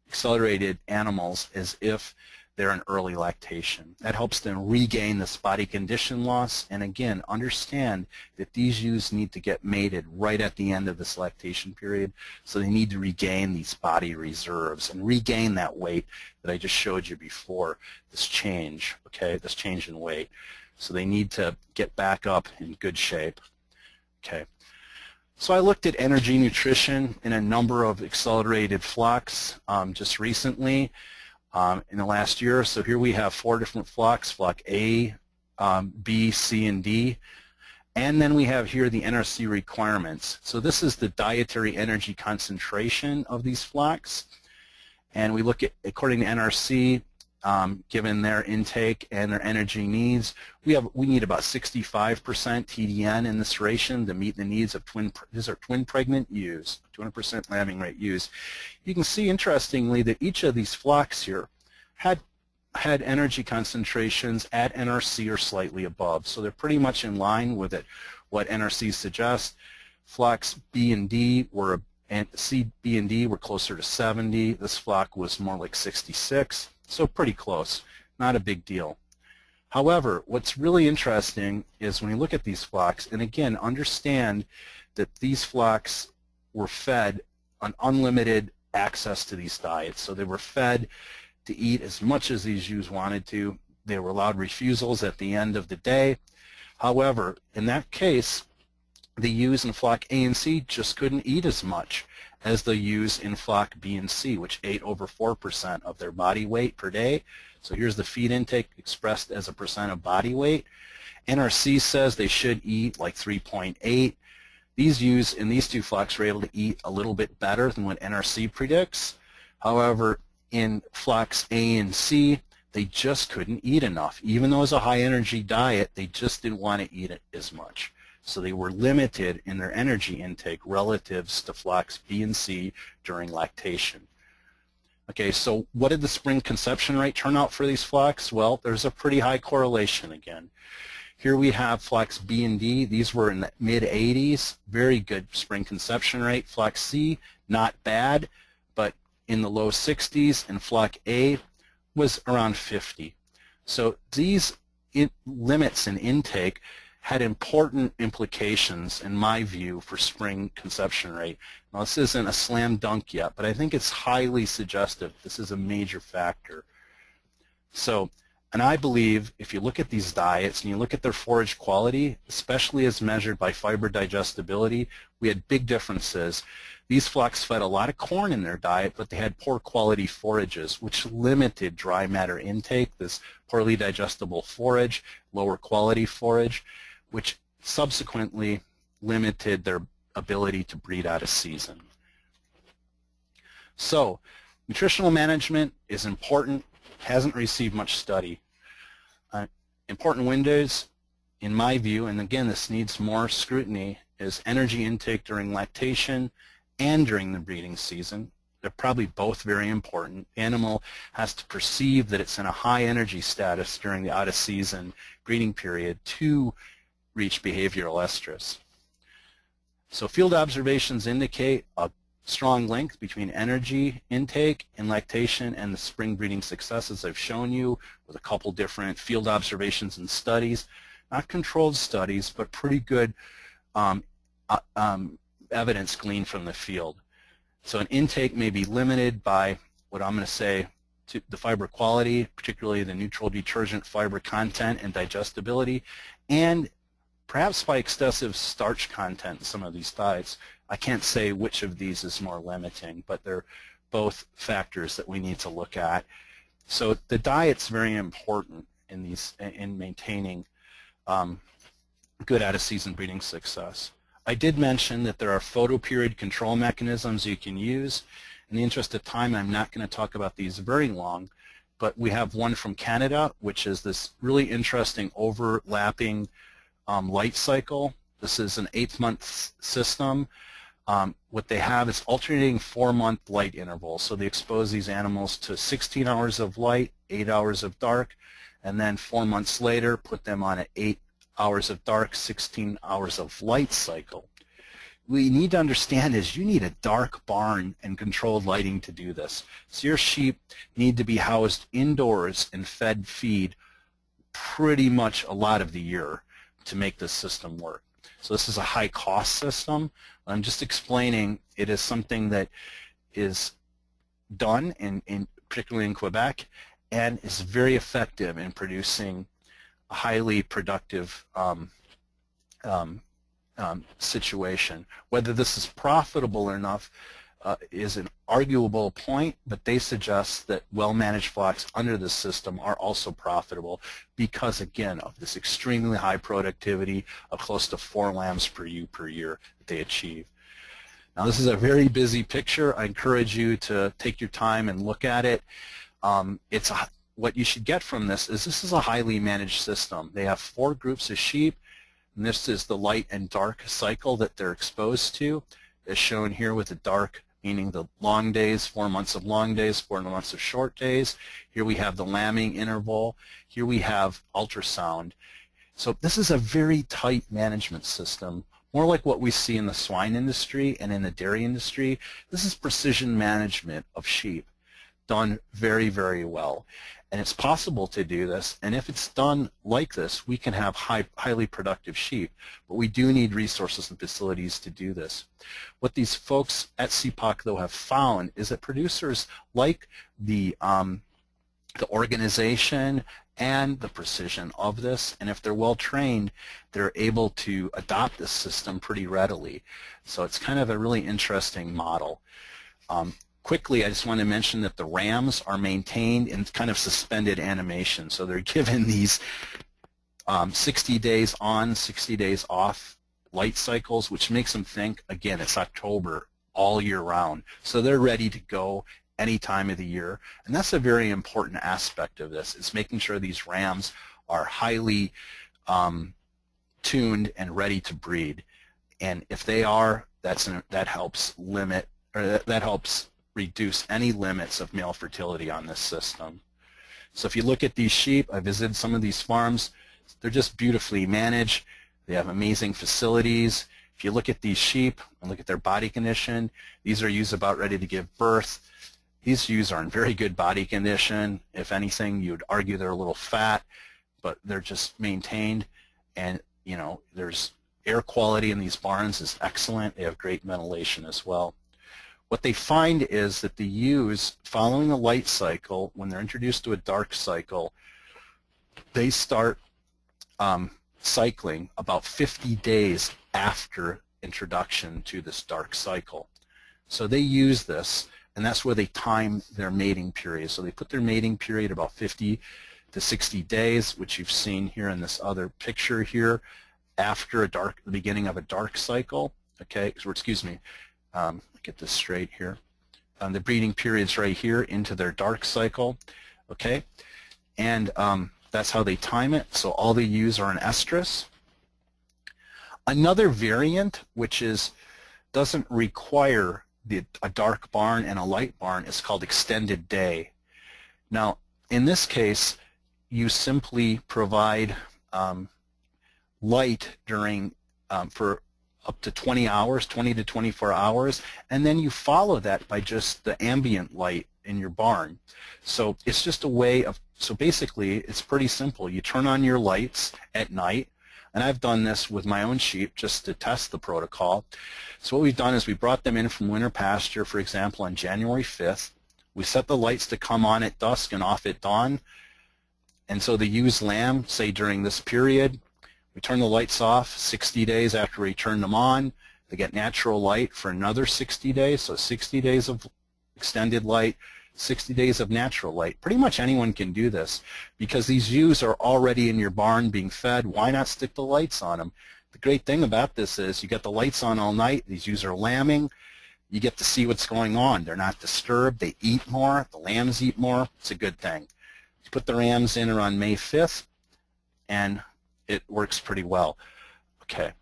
accelerated animals as if they're in early lactation. That helps them regain this body condition loss, and again, understand that these ewes need to get mated right at the end of this lactation period, so they need to regain these body reserves and regain that weight that I just showed you before, this change, okay, this change in weight. So they need to get back up in good shape, okay. So I looked at energy nutrition in a number of accelerated flocks just recently. In the last year. So here we have 4 different flocks, flock A, B, C, and D. And then we have here the NRC requirements. So this is the dietary energy concentration of these flocks. And we look at, according to NRC, given their intake and their energy needs, we need about 65% TDN in this ration to meet the needs of these are twin pregnant ewes, 200% lambing rate ewes. You can see, interestingly, that each of these flocks here had energy concentrations at NRC or slightly above, so they're pretty much in line with what NRC suggests. Flocks B and D were, and C, B, and D were closer to 70. This flock was more like 66. So pretty close, not a big deal. However, what's really interesting is when you look at these flocks, and again, understand that these flocks were fed on unlimited access to these diets. So they were fed to eat as much as these ewes wanted to. They were allowed refusals at the end of the day. However, in that case, the ewes in flock A and C just couldn't eat as much as the ewes in flock B and C, which ate over 4% of their body weight per day. So here's the feed intake expressed as a percent of body weight. NRC says they should eat like 3.8. These ewes in these two flocks were able to eat a little bit better than what NRC predicts. However, in flocks A and C, they just couldn't eat enough. Even though it was a high energy diet, they just didn't want to eat it as much. So they were limited in their energy intake relatives to flocks B and C during lactation. Okay, so what did the spring conception rate turn out for these flocks? Well, there's a pretty high correlation again. Here we have flocks B and D. These were in the mid-80s, very good spring conception rate. Flock C, not bad, but in the low 60s, and flock A was around 50. So these limits in intake had important implications, in my view, for spring conception rate. Now, this isn't a slam dunk yet, but I think it's highly suggestive. This is a major factor. So, and I believe if you look at these diets and you look at their forage quality, especially as measured by fiber digestibility, we had big differences. These flocks fed a lot of corn in their diet, but they had poor quality forages, which limited dry matter intake, this poorly digestible forage, lower quality forage, which subsequently limited their ability to breed out of season. So, nutritional management is important, hasn't received much study. Important windows, in my view, and again this needs more scrutiny, is energy intake during lactation and during the breeding season. They're probably both very important. The animal has to perceive that it's in a high energy status during the out of season breeding period to reach behavioral estrus. So field observations indicate a strong link between energy intake and lactation and the spring breeding successes I've shown you with a couple different field observations and studies. Not controlled studies, but pretty good evidence gleaned from the field. So an intake may be limited by what I'm going to say to the fiber quality, particularly the neutral detergent fiber content and digestibility, and perhaps by excessive starch content in some of these diets. I can't say which of these is more limiting, but they're both factors that we need to look at. So the diet's very important in maintaining good out-of-season breeding success. I did mention that there are photoperiod control mechanisms you can use. In the interest of time, I'm not going to talk about these very long, but we have one from Canada, which is this really interesting overlapping light cycle. This is an 8-month system. What they have is alternating 4-month light intervals. So they expose these animals to 16 hours of light, 8 hours of dark, and then 4 months later put them on an 8 hours of dark, 16 hours of light cycle. We need to understand is you need a dark barn and controlled lighting to do this. So your sheep need to be housed indoors and fed feed pretty much a lot of the year to make this system work. So this is a high cost system. I'm just explaining it is something that is done particularly in Quebec and is very effective in producing a highly productive situation. Whether this is profitable or not is an arguable point, but they suggest that well-managed flocks under this system are also profitable because, again, of this extremely high productivity of close to 4 lambs per ewe per year that they achieve. Now, this is a very busy picture. I encourage you to take your time and look at it. What you should get from this is a highly managed system. They have 4 groups of sheep, and this is the light and dark cycle that they're exposed to, as shown here with the dark meaning the long days, 4 months of long days, 4 months of short days. Here we have the lambing interval. Here we have ultrasound. So this is a very tight management system, more like what we see in the swine industry and in the dairy industry. This is precision management of sheep done very, very well. And it's possible to do this, and if it's done like this, we can have highly productive sheep, but we do need resources and facilities to do this. What these folks at CPOC, though, have found is that producers like the organization and the precision of this, and if they're well trained, they're able to adopt this system pretty readily. So it's kind of a really interesting model. Quickly, I just want to mention that the rams are maintained in kind of suspended animation. So they're given these 60 days on, 60 days off light cycles, which makes them think, again, it's October all year round. So they're ready to go any time of the year. And that's a very important aspect of this, is making sure these rams are highly tuned and ready to breed. And if they are, that helps limit, or that helps reduce any limits of male fertility on this system. So if you look at these sheep, I visited some of these farms, they're just beautifully managed. They have amazing facilities. If you look at these sheep and look at their body condition, these are ewes about ready to give birth. These ewes are in very good body condition. If anything, you'd argue they're a little fat, but they're just maintained. And there's air quality in these barns is excellent. They have great ventilation as well. What they find is that the ewes, following a light cycle, when they're introduced to a dark cycle, they start cycling about 50 days after introduction to this dark cycle. So they use this, and that's where they time their mating period. So they put their mating period about 50 to 60 days, which you've seen here in this other picture here, after the beginning of a dark cycle. Okay, so excuse me, get this straight here. The breeding period's right here into their dark cycle. Okay, and that's how they time it. So all they use are an estrus. Another variant, which doesn't require a dark barn and a light barn, is called extended day. Now, in this case, you simply provide light during for up to 20 hours, 20 to 24 hours, and then you follow that by just the ambient light in your barn. So it's just a way of, so basically it's pretty simple. You turn on your lights at night, and I've done this with my own sheep just to test the protocol. So what we've done is we brought them in from winter pasture, for example, on January 5th. We set the lights to come on at dusk and off at dawn, and so the ewes lamb, say during this period. We turn the lights off 60 days after we turn them on. They get natural light for another 60 days, so 60 days of extended light, 60 days of natural light. Pretty much anyone can do this because these ewes are already in your barn being fed. Why not stick the lights on them? The great thing about this is you get the lights on all night. These ewes are lambing. You get to see what's going on. They're not disturbed. They eat more. The lambs eat more. It's a good thing. You put the rams in around May 5th, and it works pretty well. Okay,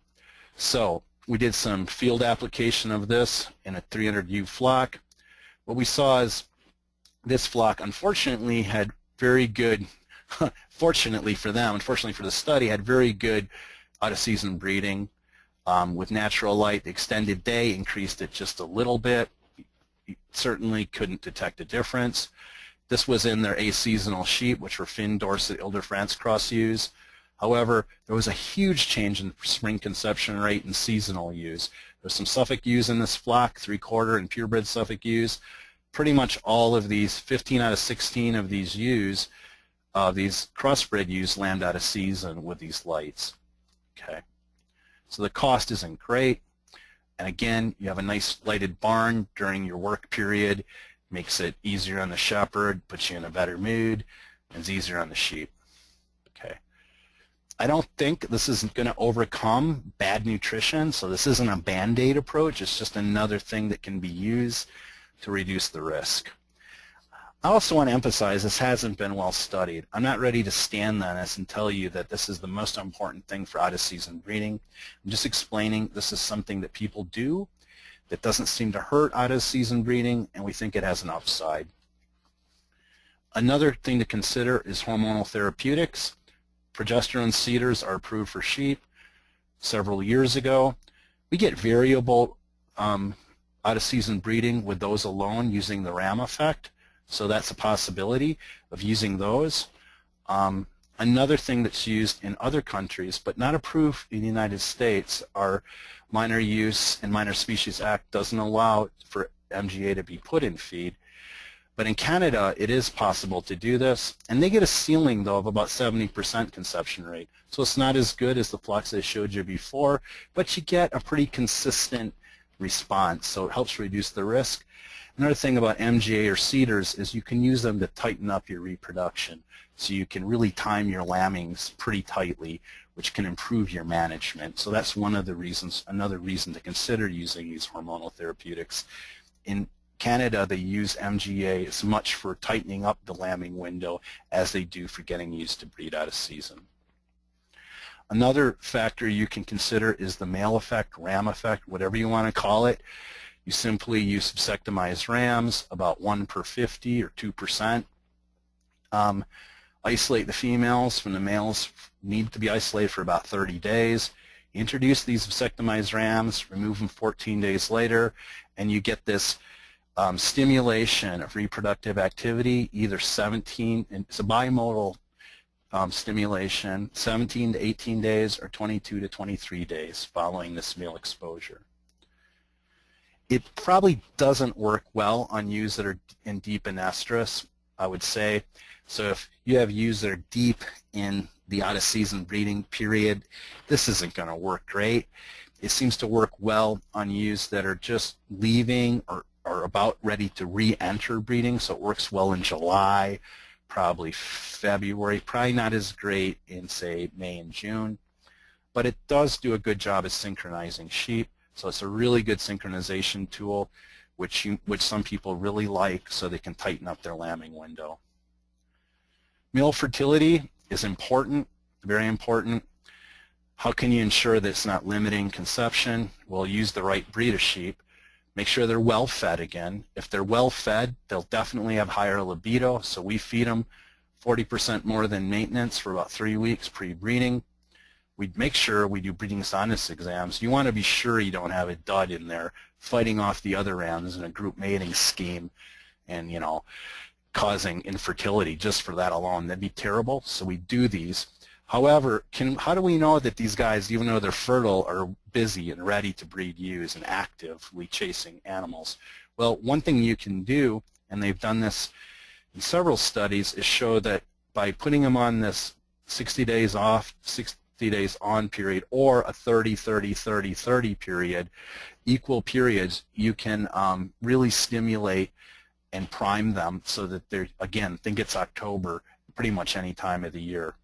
so we did some field application of this in a 300 ewe flock. What we saw is this flock, unfortunately, had very good, fortunately for them, unfortunately for the study, had very good out-of-season breeding with natural light. The extended day increased it just a little bit. You certainly couldn't detect a difference. This was in their aseasonal sheep, which were Finn, Dorset, Ile-de-France cross ewes. However, there was a huge change in spring conception rate in seasonal ewes. There's some Suffolk ewes in this flock, 3/4 and purebred Suffolk ewes. Pretty much all of these, 15 out of 16 of these ewes, these crossbred ewes, lambed out of season with these lights. Okay, so the cost isn't great. And again, you have a nice lighted barn during your work period. Makes it easier on the shepherd, puts you in a better mood, and it's easier on the sheep. Okay. I don't think this is going to overcome bad nutrition, so this isn't a Band-Aid approach. It's just another thing that can be used to reduce the risk. I also want to emphasize this hasn't been well studied. I'm not ready to stand on this and tell you that this is the most important thing for out-of-season breeding. I'm just explaining this is something that people do that doesn't seem to hurt out-of-season breeding, and we think it has an upside. Another thing to consider is hormonal therapeutics. Progesterone seeders are approved for sheep several years ago. We get variable out-of-season breeding with those alone using the RAM effect, so that's a possibility of using those. Another thing that's used in other countries but not approved in the United States are minor use, and Minor Species Act doesn't allow for MGA to be put in feed. But in Canada, it is possible to do this, and they get a ceiling, though, of about 70% conception rate. So it's not as good as the flocks I showed you before, but you get a pretty consistent response, so it helps reduce the risk. Another thing about MGA or seeders is you can use them to tighten up your reproduction, so you can really time your lambings pretty tightly, which can improve your management. So that's one of the reasons, another reason to consider using these hormonal therapeutics. In Canada, they use MGA as much for tightening up the lambing window as they do for getting used to breed out of season. Another factor you can consider is the male effect, RAM effect, whatever you want to call it. You simply use subsectomized rams, about 1 per 50 or 2%. Isolate the females from the males, need to be isolated for about 30 days. You introduce these vasectomized rams, remove them 14 days later, and you get this stimulation of reproductive activity, either 17, and it's a bimodal stimulation, 17 to 18 days or 22 to 23 days following this meal exposure. It probably doesn't work well on ewes that are in deep in estrus, I would say. So if you have ewes that are deep in the out-of-season breeding period, this isn't going to work great. It seems to work well on ewes that are just leaving or about ready to re-enter breeding, so it works well in July, probably February, probably not as great in, say, May and June, but it does do a good job of synchronizing sheep. So it's a really good synchronization tool, which some people really like, so they can tighten up their lambing window. Male fertility is important, very important. How can you ensure that it's not limiting conception? Well, use the right breed of sheep. Make sure they're well fed again. If they're well fed, they'll definitely have higher libido, so we feed them 40% more than maintenance for about 3 weeks pre-breeding. We make sure we do breeding soundness exams. You want to be sure you don't have a dud in there fighting off the other rams in a group mating scheme and, you know, causing infertility just for that alone. That'd be terrible, so we do these. However, how do we know that these guys, even though they're fertile, are busy and ready to breed ewes and actively chasing animals? Well, one thing you can do, and they've done this in several studies, is show that by putting them on this 60 days off, 60 days on period, or a 30, 30, 30, 30 period, equal periods, you can really stimulate and prime them so that they're, again, think it's October, pretty much any time of the year.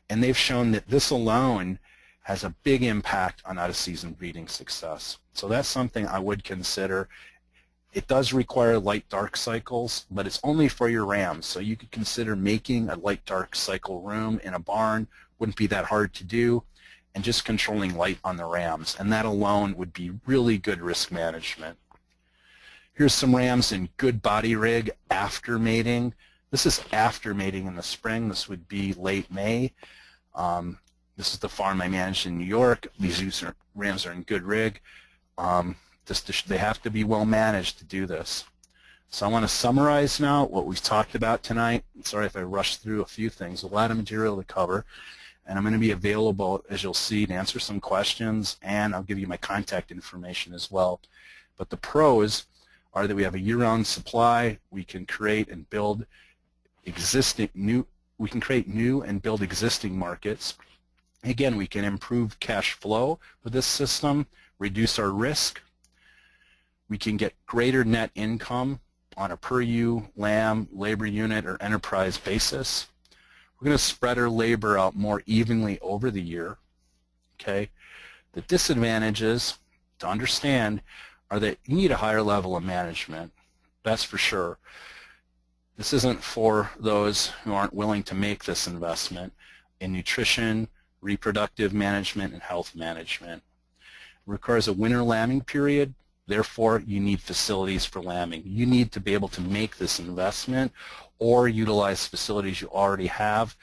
And they've shown that this alone has a big impact on out-of-season breeding success. So that's something I would consider. It does require light-dark cycles, but it's only for your rams. So you could consider making a light-dark cycle room in a barn. Wouldn't be that hard to do, and just controlling light on the rams. And that alone would be really good risk management. Here's some rams in good body rig after mating. This is after mating in the spring. This would be late May. This is the farm I managed in New York. These rams are in good rig. They have to be well managed to do this. So I want to summarize now what we've talked about tonight. Sorry if I rushed through a few things. A lot of material to cover. And I'm going to be available, as you'll see, to answer some questions, and I'll give you my contact information as well. But the pros are that we have a year-round supply. We can create and build new and build existing markets. Again, we can improve cash flow with this system, reduce our risk. We can get greater net income on a per ewe, lamb, labor unit, or enterprise basis. We're going to spread our labor out more evenly over the year. Okay. The disadvantages to understand are that you need a higher level of management. That's for sure. This isn't for those who aren't willing to make this investment in nutrition, reproductive management, and health management. It requires a winter lambing period. Therefore, you need facilities for lambing. You need to be able to make this investment or utilize facilities you already have.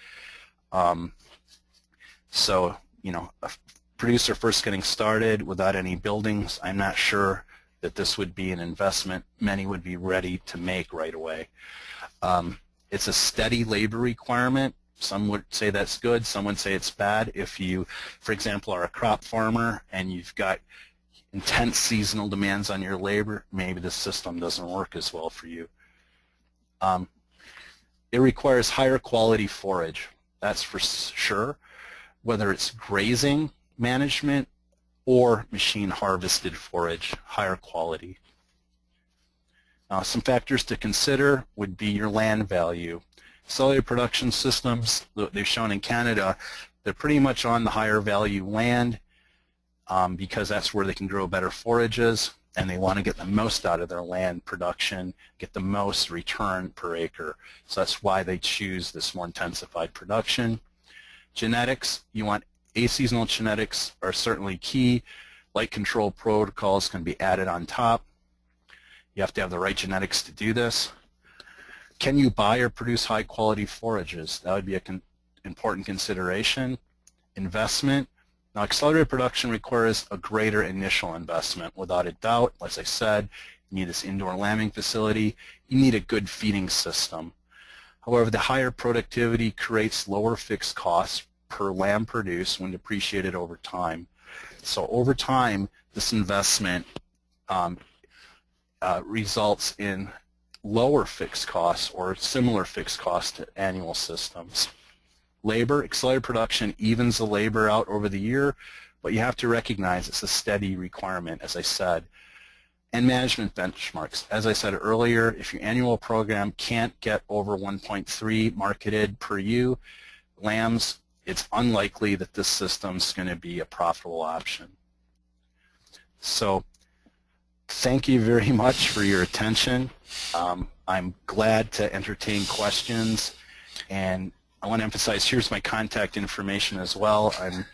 So, you know, a producer first getting started without any buildings, I'm not sure that this would be an investment many would be ready to make right away. It's a steady labor requirement. Some would say that's good, some would say it's bad. If you, for example, are a crop farmer and you've got intense seasonal demands on your labor, maybe the system doesn't work as well for you. It requires higher quality forage, that's for sure, whether it's grazing management or machine harvested forage, higher quality. Some factors to consider would be your land value. Cellular production systems, they've shown in Canada, they're pretty much on the higher value land because that's where they can grow better forages, and they want to get the most out of their land production, get the most return per acre. So that's why they choose this more intensified production. Genetics, you want aseasonal genetics are certainly key. Light control protocols can be added on top. You have to have the right genetics to do this. Can you buy or produce high quality forages? That would be an important consideration. Investment. Now, accelerated production requires a greater initial investment, without a doubt. As I said, you need this indoor lambing facility. You need a good feeding system. However, the higher productivity creates lower fixed costs per lamb produced when depreciated over time. So over time, this investment results in lower fixed costs or similar fixed costs to annual systems. Labor, accelerated production evens the labor out over the year, but you have to recognize it's a steady requirement, as I said. And management benchmarks. As I said earlier, if your annual program can't get over 1.3 marketed per ewe lambs, it's unlikely that this system's going to be a profitable option. So thank you very much for your attention. I'm glad to entertain questions, and I want to emphasize here's my contact information as well. I'm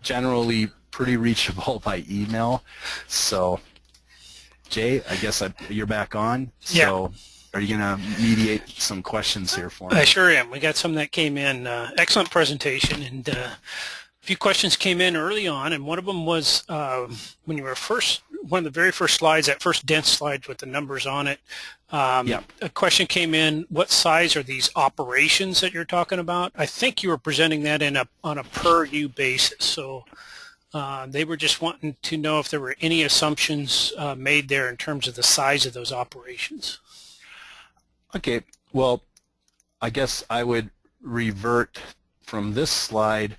generally pretty reachable by email. So Jay, I guess you're back on. Yeah. So are you going to mediate some questions here for me? I sure am. We got some that came in. Excellent presentation, and a few questions came in early on, and one of them was when you were one of the very first slides, that first dense slide with the numbers on it. A question came in: what size are these operations that you're talking about? I think you were presenting that on a per ewe basis. So they were just wanting to know if there were any assumptions made there in terms of the size of those operations. Okay, well, I guess I would revert from this slide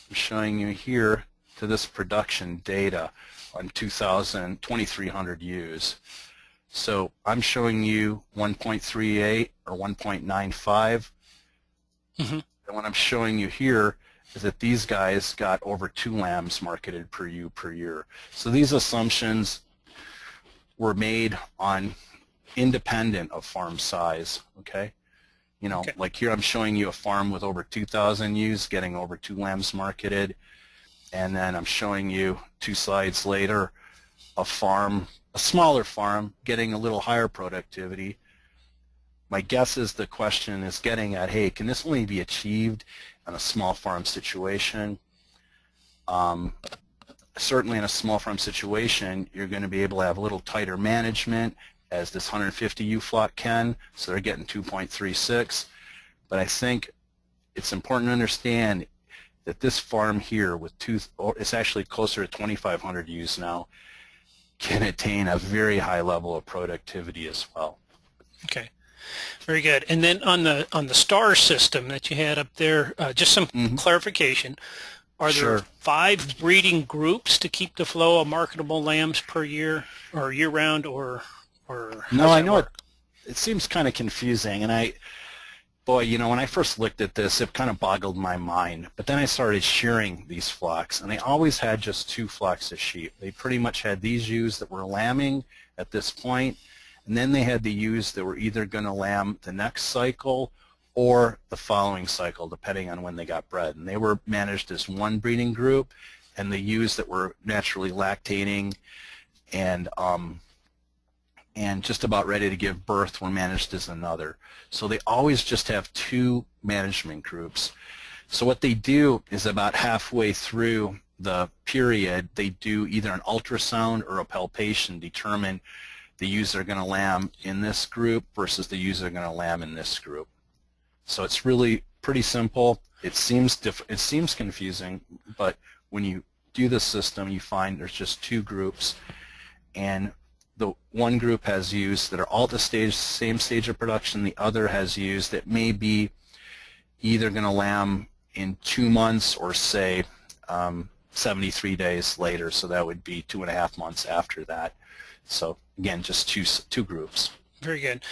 I'm showing you here to this production data on 2,300 ewes. So I'm showing you 1.38 or 1.95. And what I'm showing you here is that these guys got over 2 lambs marketed per ewe per year. So these assumptions were made on independent of farm size, okay? You know, like here I'm showing you a farm with over 2,000 ewes getting over 2 lambs marketed, and then I'm showing you 2 slides later a smaller farm getting a little higher productivity. My guess is the question is getting at, hey, can this only be achieved in a small farm situation? Certainly in a small farm situation, you're going to be able to have a little tighter management, as this 150 ewe flock can, so they're getting 2.36. But I think it's important to understand that this farm here with it's actually closer to 2,500 ewes now, can attain a very high level of productivity as well. Okay, very good. And then on the STAR system that you had up there, just some clarification. Are there 5 breeding groups to keep the flow of marketable lambs per year or year-round, or no? I know it seems kind of confusing, and boy, you know, when I first looked at this, it kind of boggled my mind. But then I started shearing these flocks, and they always had just 2 flocks of sheep. They pretty much had these ewes that were lambing at this point, and then they had the ewes that were either going to lamb the next cycle or the following cycle, depending on when they got bred. And they were managed as one breeding group, and the ewes that were naturally lactating and just about ready to give birth were managed as another. So they always just have 2 management groups. So what they do is about halfway through the period, they do either an ultrasound or a palpation, determine the ewes that are going to lamb in this group versus the ewes that are going to lamb in this group. So it's really pretty simple. It seems confusing, but when you do the system, you find there's just 2 groups, and the one group has ewes that are all at the same stage of production. The other has ewes that may be either going to lamb in 2 months or say 73 days later. So that would be 2.5 months after that. So again, just two groups. Very good.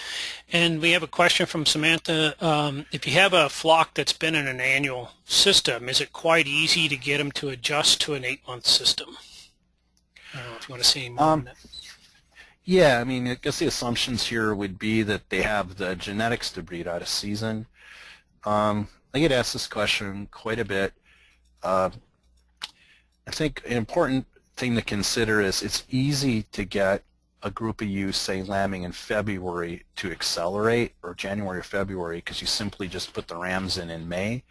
And we have a question from Samantha. If you have a flock that's been in an annual system, is it quite easy to get them to adjust to an 8-month system? I don't know if you want to say more on that. Yeah, I mean, I guess the assumptions here would be that they have the genetics to breed out of season. I get asked this question quite a bit. I think an important thing to consider is it's easy to get a group of ewes, say, lambing in February to accelerate, or January or February, because you simply just put the rams in May,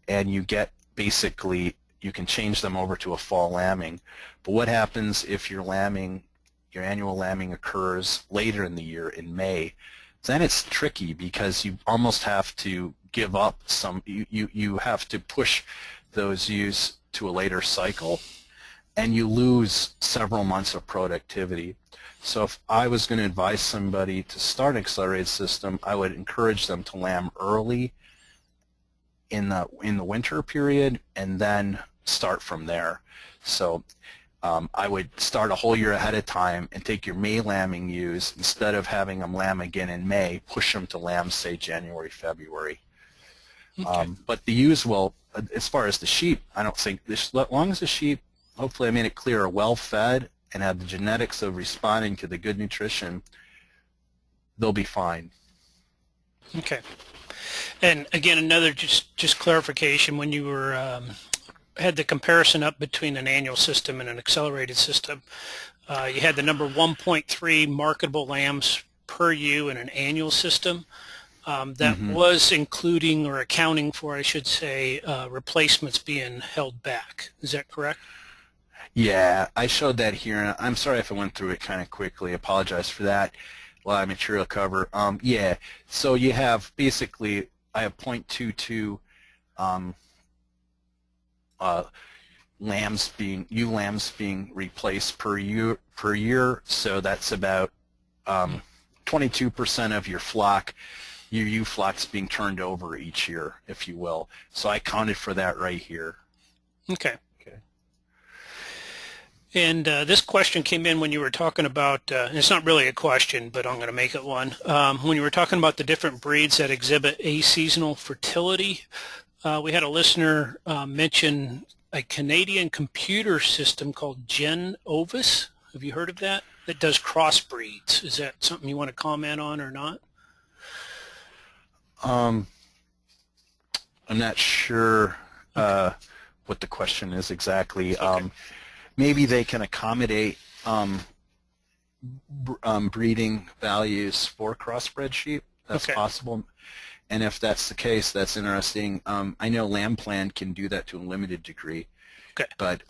and you get basically, you can change them over to a fall lambing. But what happens if your annual lambing occurs later in the year in May? then it's tricky because you almost have to give up some, you have to push those ewes to a later cycle, and you lose several months of productivity. So if I was going to advise somebody to start an accelerated system, I would encourage them to lamb early in the winter period and then start from there. So I would start a whole year ahead of time and take your May lambing ewes, instead of having them lamb again in May, push them to lamb, say, January, February. Okay. But the ewes will, as far as the sheep, I don't think, as long as the sheep, hopefully I made it clear, are well fed and have the genetics of responding to the good nutrition, they'll be fine. Okay. And again, another just clarification, when you were had the comparison up between an annual system and an accelerated system, you had the number 1.3 marketable lambs per ewe in an annual system. That was including or accounting for, I should say, replacements being held back. Is that correct? Yeah, I showed that here, and I'm sorry if I went through it kind of quickly. I apologize for that. A lot of material cover. Yeah, so you have basically, I have 0.22 lambs being replaced per year. So that's about 22% of your flock, your ewe flock's being turned over each year, if you will. So I counted for that right here. Okay. Okay. And this question came in when you were talking about, and it's not really a question, but I'm going to make it one. When you were talking about the different breeds that exhibit aseasonal fertility, we had a listener mention a Canadian computer system called GenOvis. Have you heard of that? That does crossbreeds. Is that something you want to comment on or not? I'm not sure what the question is exactly. Okay. Maybe they can accommodate breeding values for crossbred sheep. That's Okay. possible. And if that's the case, that's interesting. I know LambPlan can do that to a limited degree. Okay. But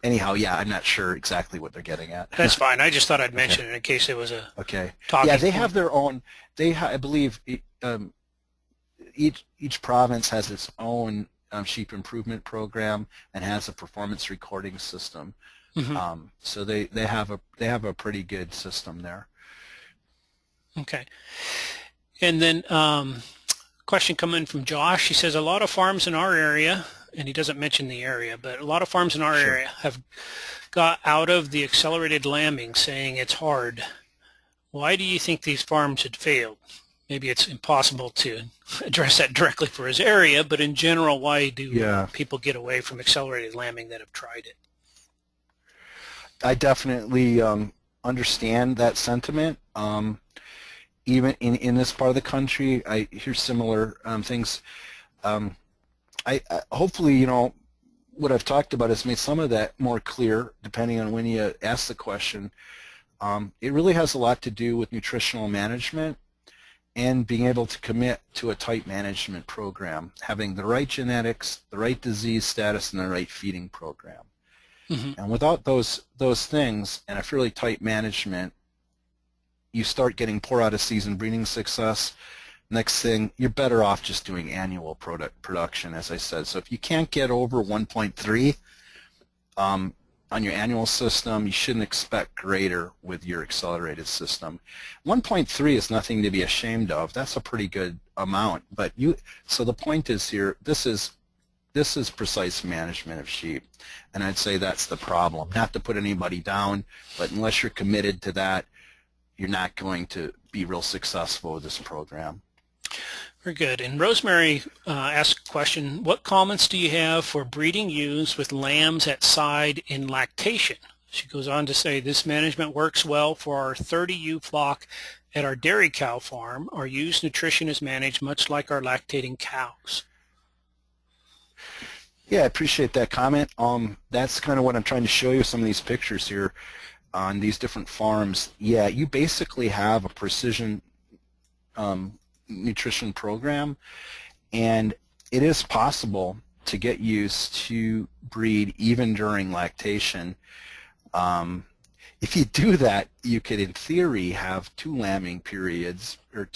anyhow, yeah, I'm not sure exactly what they're getting at. That's fine. I just thought I'd mention it in case it was a Okay. talking Yeah, they point. have their own. I believe each province has its own sheep improvement program and has a performance recording system. So they have a pretty good system there. Okay. And then question coming from Josh. He says a lot of farms in our area, and he doesn't mention the area, but a lot of farms in our area have got out of the accelerated lambing, saying it's hard. Why do you think these farms had failed? Maybe it's impossible to address that directly for his area, but in general, why do people get away from accelerated lambing that have tried it? I definitely understand that sentiment. Even in this part of the country, I hear similar things. I hopefully, you know, what I've talked about has made some of that more clear, depending on when you ask the question. It really has a lot to do with nutritional management and being able to commit to a tight management program, having the right genetics, the right disease status, and the right feeding program. And without those things and a fairly tight management, you start getting poor out-of-season breeding success. Next thing, you're better off just doing annual production, as I said. So if you can't get over 1.3 on your annual system, you shouldn't expect greater with your accelerated system. 1.3 is nothing to be ashamed of. That's a pretty good amount. But so the point is here, this is precise management of sheep, and I'd say that's the problem. Not to put anybody down, but unless you're committed to that, you're not going to be real successful with this program. Very good. And Rosemary asked a question, what comments do you have for breeding ewes with lambs at side in lactation? She goes on to say, this management works well for our 30 ewe flock at our dairy cow farm. Our ewes' nutrition is managed much like our lactating cows. Yeah, I appreciate that comment. That's kind of what I'm trying to show you, some of these pictures here on these different farms. Yeah, you basically have a precision nutrition program, and it is possible to get used to breed even during lactation. if you do that, you could, in theory, have 2 lambing periods, or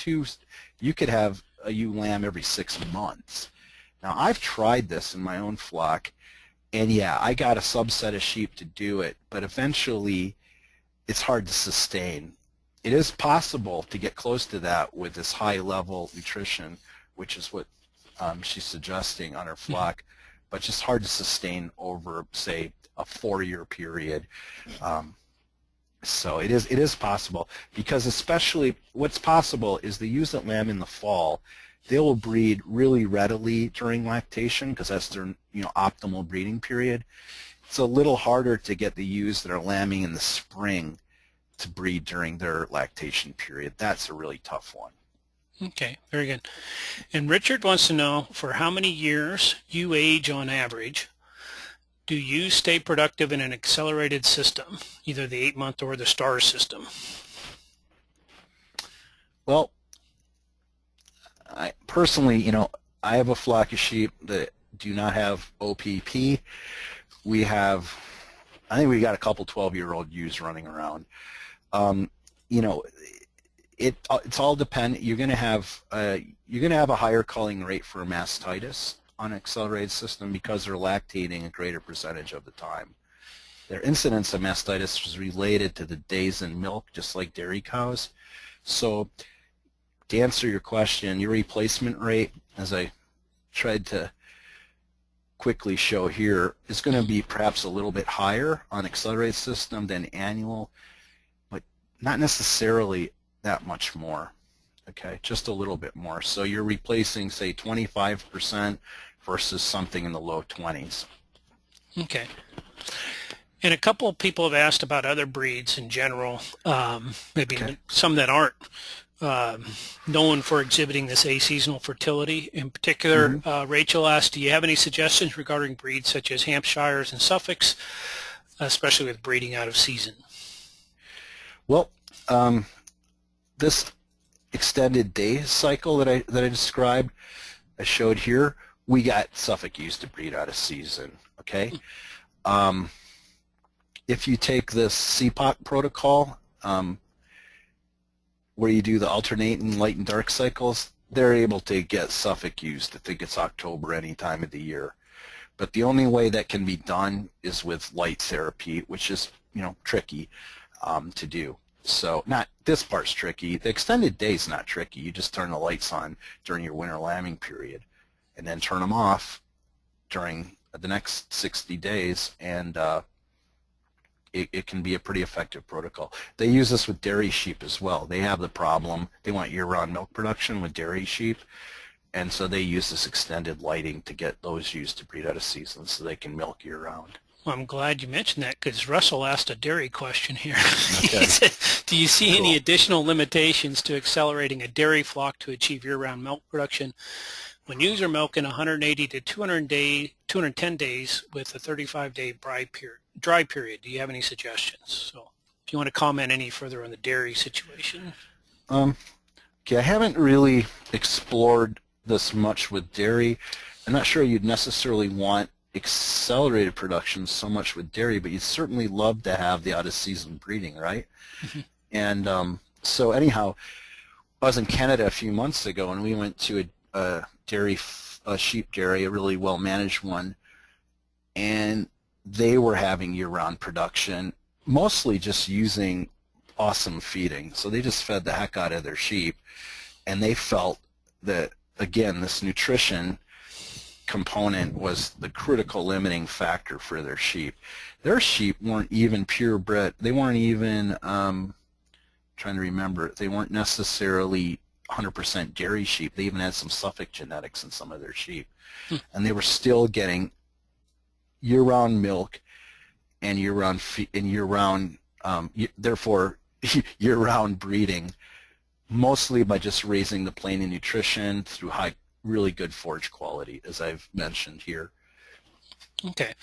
you could have a ewe lamb every 6 months. Now, I've tried this in my own flock, and yeah, I got a subset of sheep to do it, but eventually it's hard to sustain. It is possible to get close to that with this high-level nutrition, which is what she's suggesting on her flock, but just hard to sustain over, say, a 4-year period. So it is possible, because especially what's possible is the ewes that lamb in the fall, they will breed really readily during lactation because that's their optimal breeding period. It's a little harder to get the ewes that are lambing in the spring to breed during their lactation period. That's a really tough one. Okay, very good. And Richard wants to know, for how many years you age on average do you stay productive in an accelerated system, either the 8-month or the STAR system? Well, I personally, I have a flock of sheep that do not have OPP. I think we got a couple 12-year-old ewes running around. It's all dependent. You're going to have a higher culling rate for mastitis on an accelerated system because they're lactating a greater percentage of the time. Their incidence of mastitis is related to the days in milk, just like dairy cows. So to answer your question, your replacement rate, as I tried to quickly show here, is going to be perhaps a little bit higher on accelerated system than annual, but not necessarily that much more. Okay, just a little bit more. So you're replacing, say, 25% versus something in the low 20s. Okay. And a couple of people have asked about other breeds in general, maybe some that aren't known for exhibiting this aseasonal fertility. In particular, Rachel asked, do you have any suggestions regarding breeds such as Hampshires and Suffolks, especially with breeding out of season? Well, this extended day cycle that I described, I showed here, we got Suffolk ewes to breed out of season. Okay, if you take this CPOC protocol, where you do the alternating light and dark cycles, they're able to get Suffolk ewes to think it's October any time of the year. But the only way that can be done is with light therapy, which is tricky to do. So this part's tricky. The extended day is not tricky. You just turn the lights on during your winter lambing period and then turn them off during the next 60 days, and it can be a pretty effective protocol. They use this with dairy sheep as well. They have the problem. They want year-round milk production with dairy sheep, and so they use this extended lighting to get those ewes to breed out of season so they can milk year-round. Well, I'm glad you mentioned that, because Russell asked a dairy question here. Okay. He said, do you see any additional limitations to accelerating a dairy flock to achieve year-round milk production when ewes are milking 180 to 210 days with a 35-day dry period? Do you have any suggestions? So if you want to comment any further on the dairy situation. Okay, I haven't really explored this much with dairy. I'm not sure you'd necessarily want accelerated production so much with dairy, but you'd certainly love to have the out-of-season breeding, right? And so anyhow, I was in Canada a few months ago, and we went to a sheep dairy, a really well-managed one, and they were having year-round production, mostly just using awesome feeding. So they just fed the heck out of their sheep, and they felt that, again, this nutrition component was the critical limiting factor for their sheep. Their sheep weren't even purebred. They weren't even, trying to remember, they weren't necessarily 100% dairy sheep. They even had some Suffolk genetics in some of their sheep. And they were still getting year-round milk and therefore year-round breeding, mostly by just raising the plain and nutrition through really good forage quality, as I've mentioned here. Okay,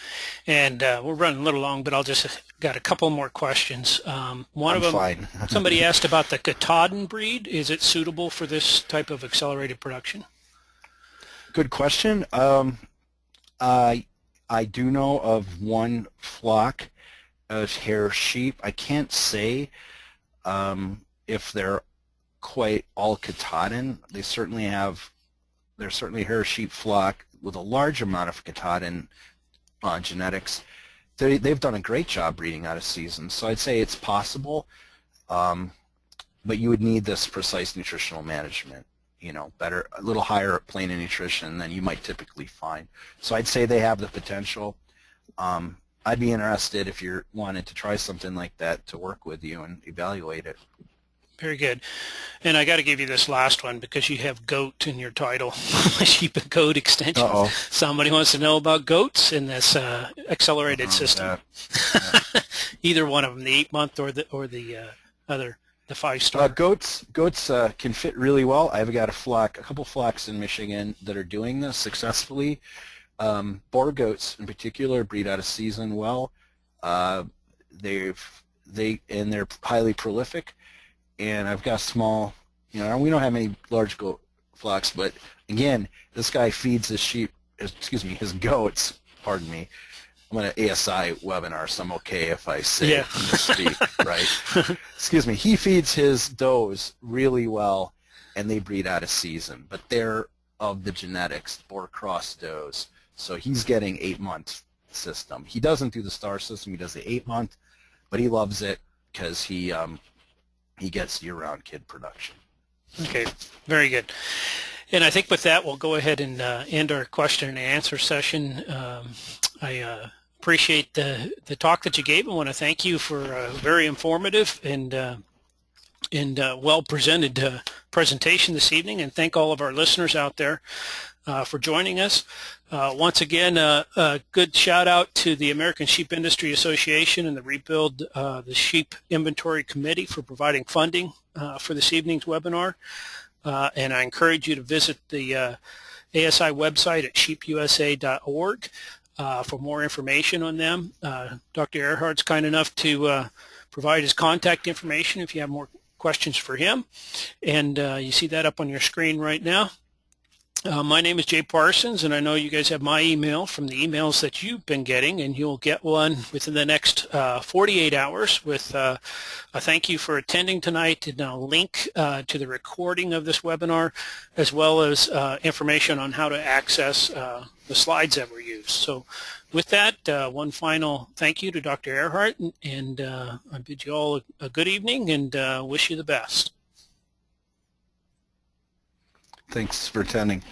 and we're running a little long, but I'll just got a couple more questions. One of them, fine. Somebody asked about the Katahdin breed. Is it suitable for this type of accelerated production? Good question. I do know of one flock hair sheep. I can't say if they're quite all Katahdin. They're certainly a hair sheep flock with a large amount of Katahdin genetics. They've done a great job breeding out of season, so I'd say it's possible, but you would need this precise nutritional management, better, a little higher plane of nutrition than you might typically find. So I'd say they have the potential. I'd be interested if you wanted to try something like that to work with you and evaluate it. Very good. And I got to give you this last one because you have goat in your title, sheep and goat extension. Uh-oh. Somebody wants to know about goats in this accelerated system. Either one of them, the 8-month or the other, the 5-star. Goats can fit really well. I've got a couple flocks in Michigan that are doing this successfully. Boer goats in particular breed out of season well. They're highly prolific. And I've got small, we don't have any large goat flocks, but again, this guy feeds his goats, pardon me. I'm on an ASI webinar, so I'm okay if I say speak, right? Excuse me. He feeds his does really well, and they breed out of season, but they're of the genetics, Boer cross does. So he's getting 8-month system. He doesn't do the star system. He does the 8-month, but he loves it because he gets year-round kid production. Okay, very good. And I think with that, we'll go ahead and end our question and answer session. I appreciate the talk that you gave. I want to thank you for a very informative and well-presented presentation this evening, and thank all of our listeners out there for joining us. Once again, a good shout out to the American Sheep Industry Association and the Rebuild the Sheep Inventory Committee for providing funding for this evening's webinar. And I encourage you to visit the ASI website at sheepusa.org for more information on them. Dr. Ehrhardt's kind enough to provide his contact information if you have more questions for him. And you see that up on your screen right now. My name is Jay Parsons, and I know you guys have my email from the emails that you've been getting, and you'll get one within the next 48 hours with a thank you for attending tonight and a link to the recording of this webinar, as well as information on how to access the slides that were used. So with that, one final thank you to Dr. Ehrhardt, and I bid you all a good evening and wish you the best. Thanks for attending.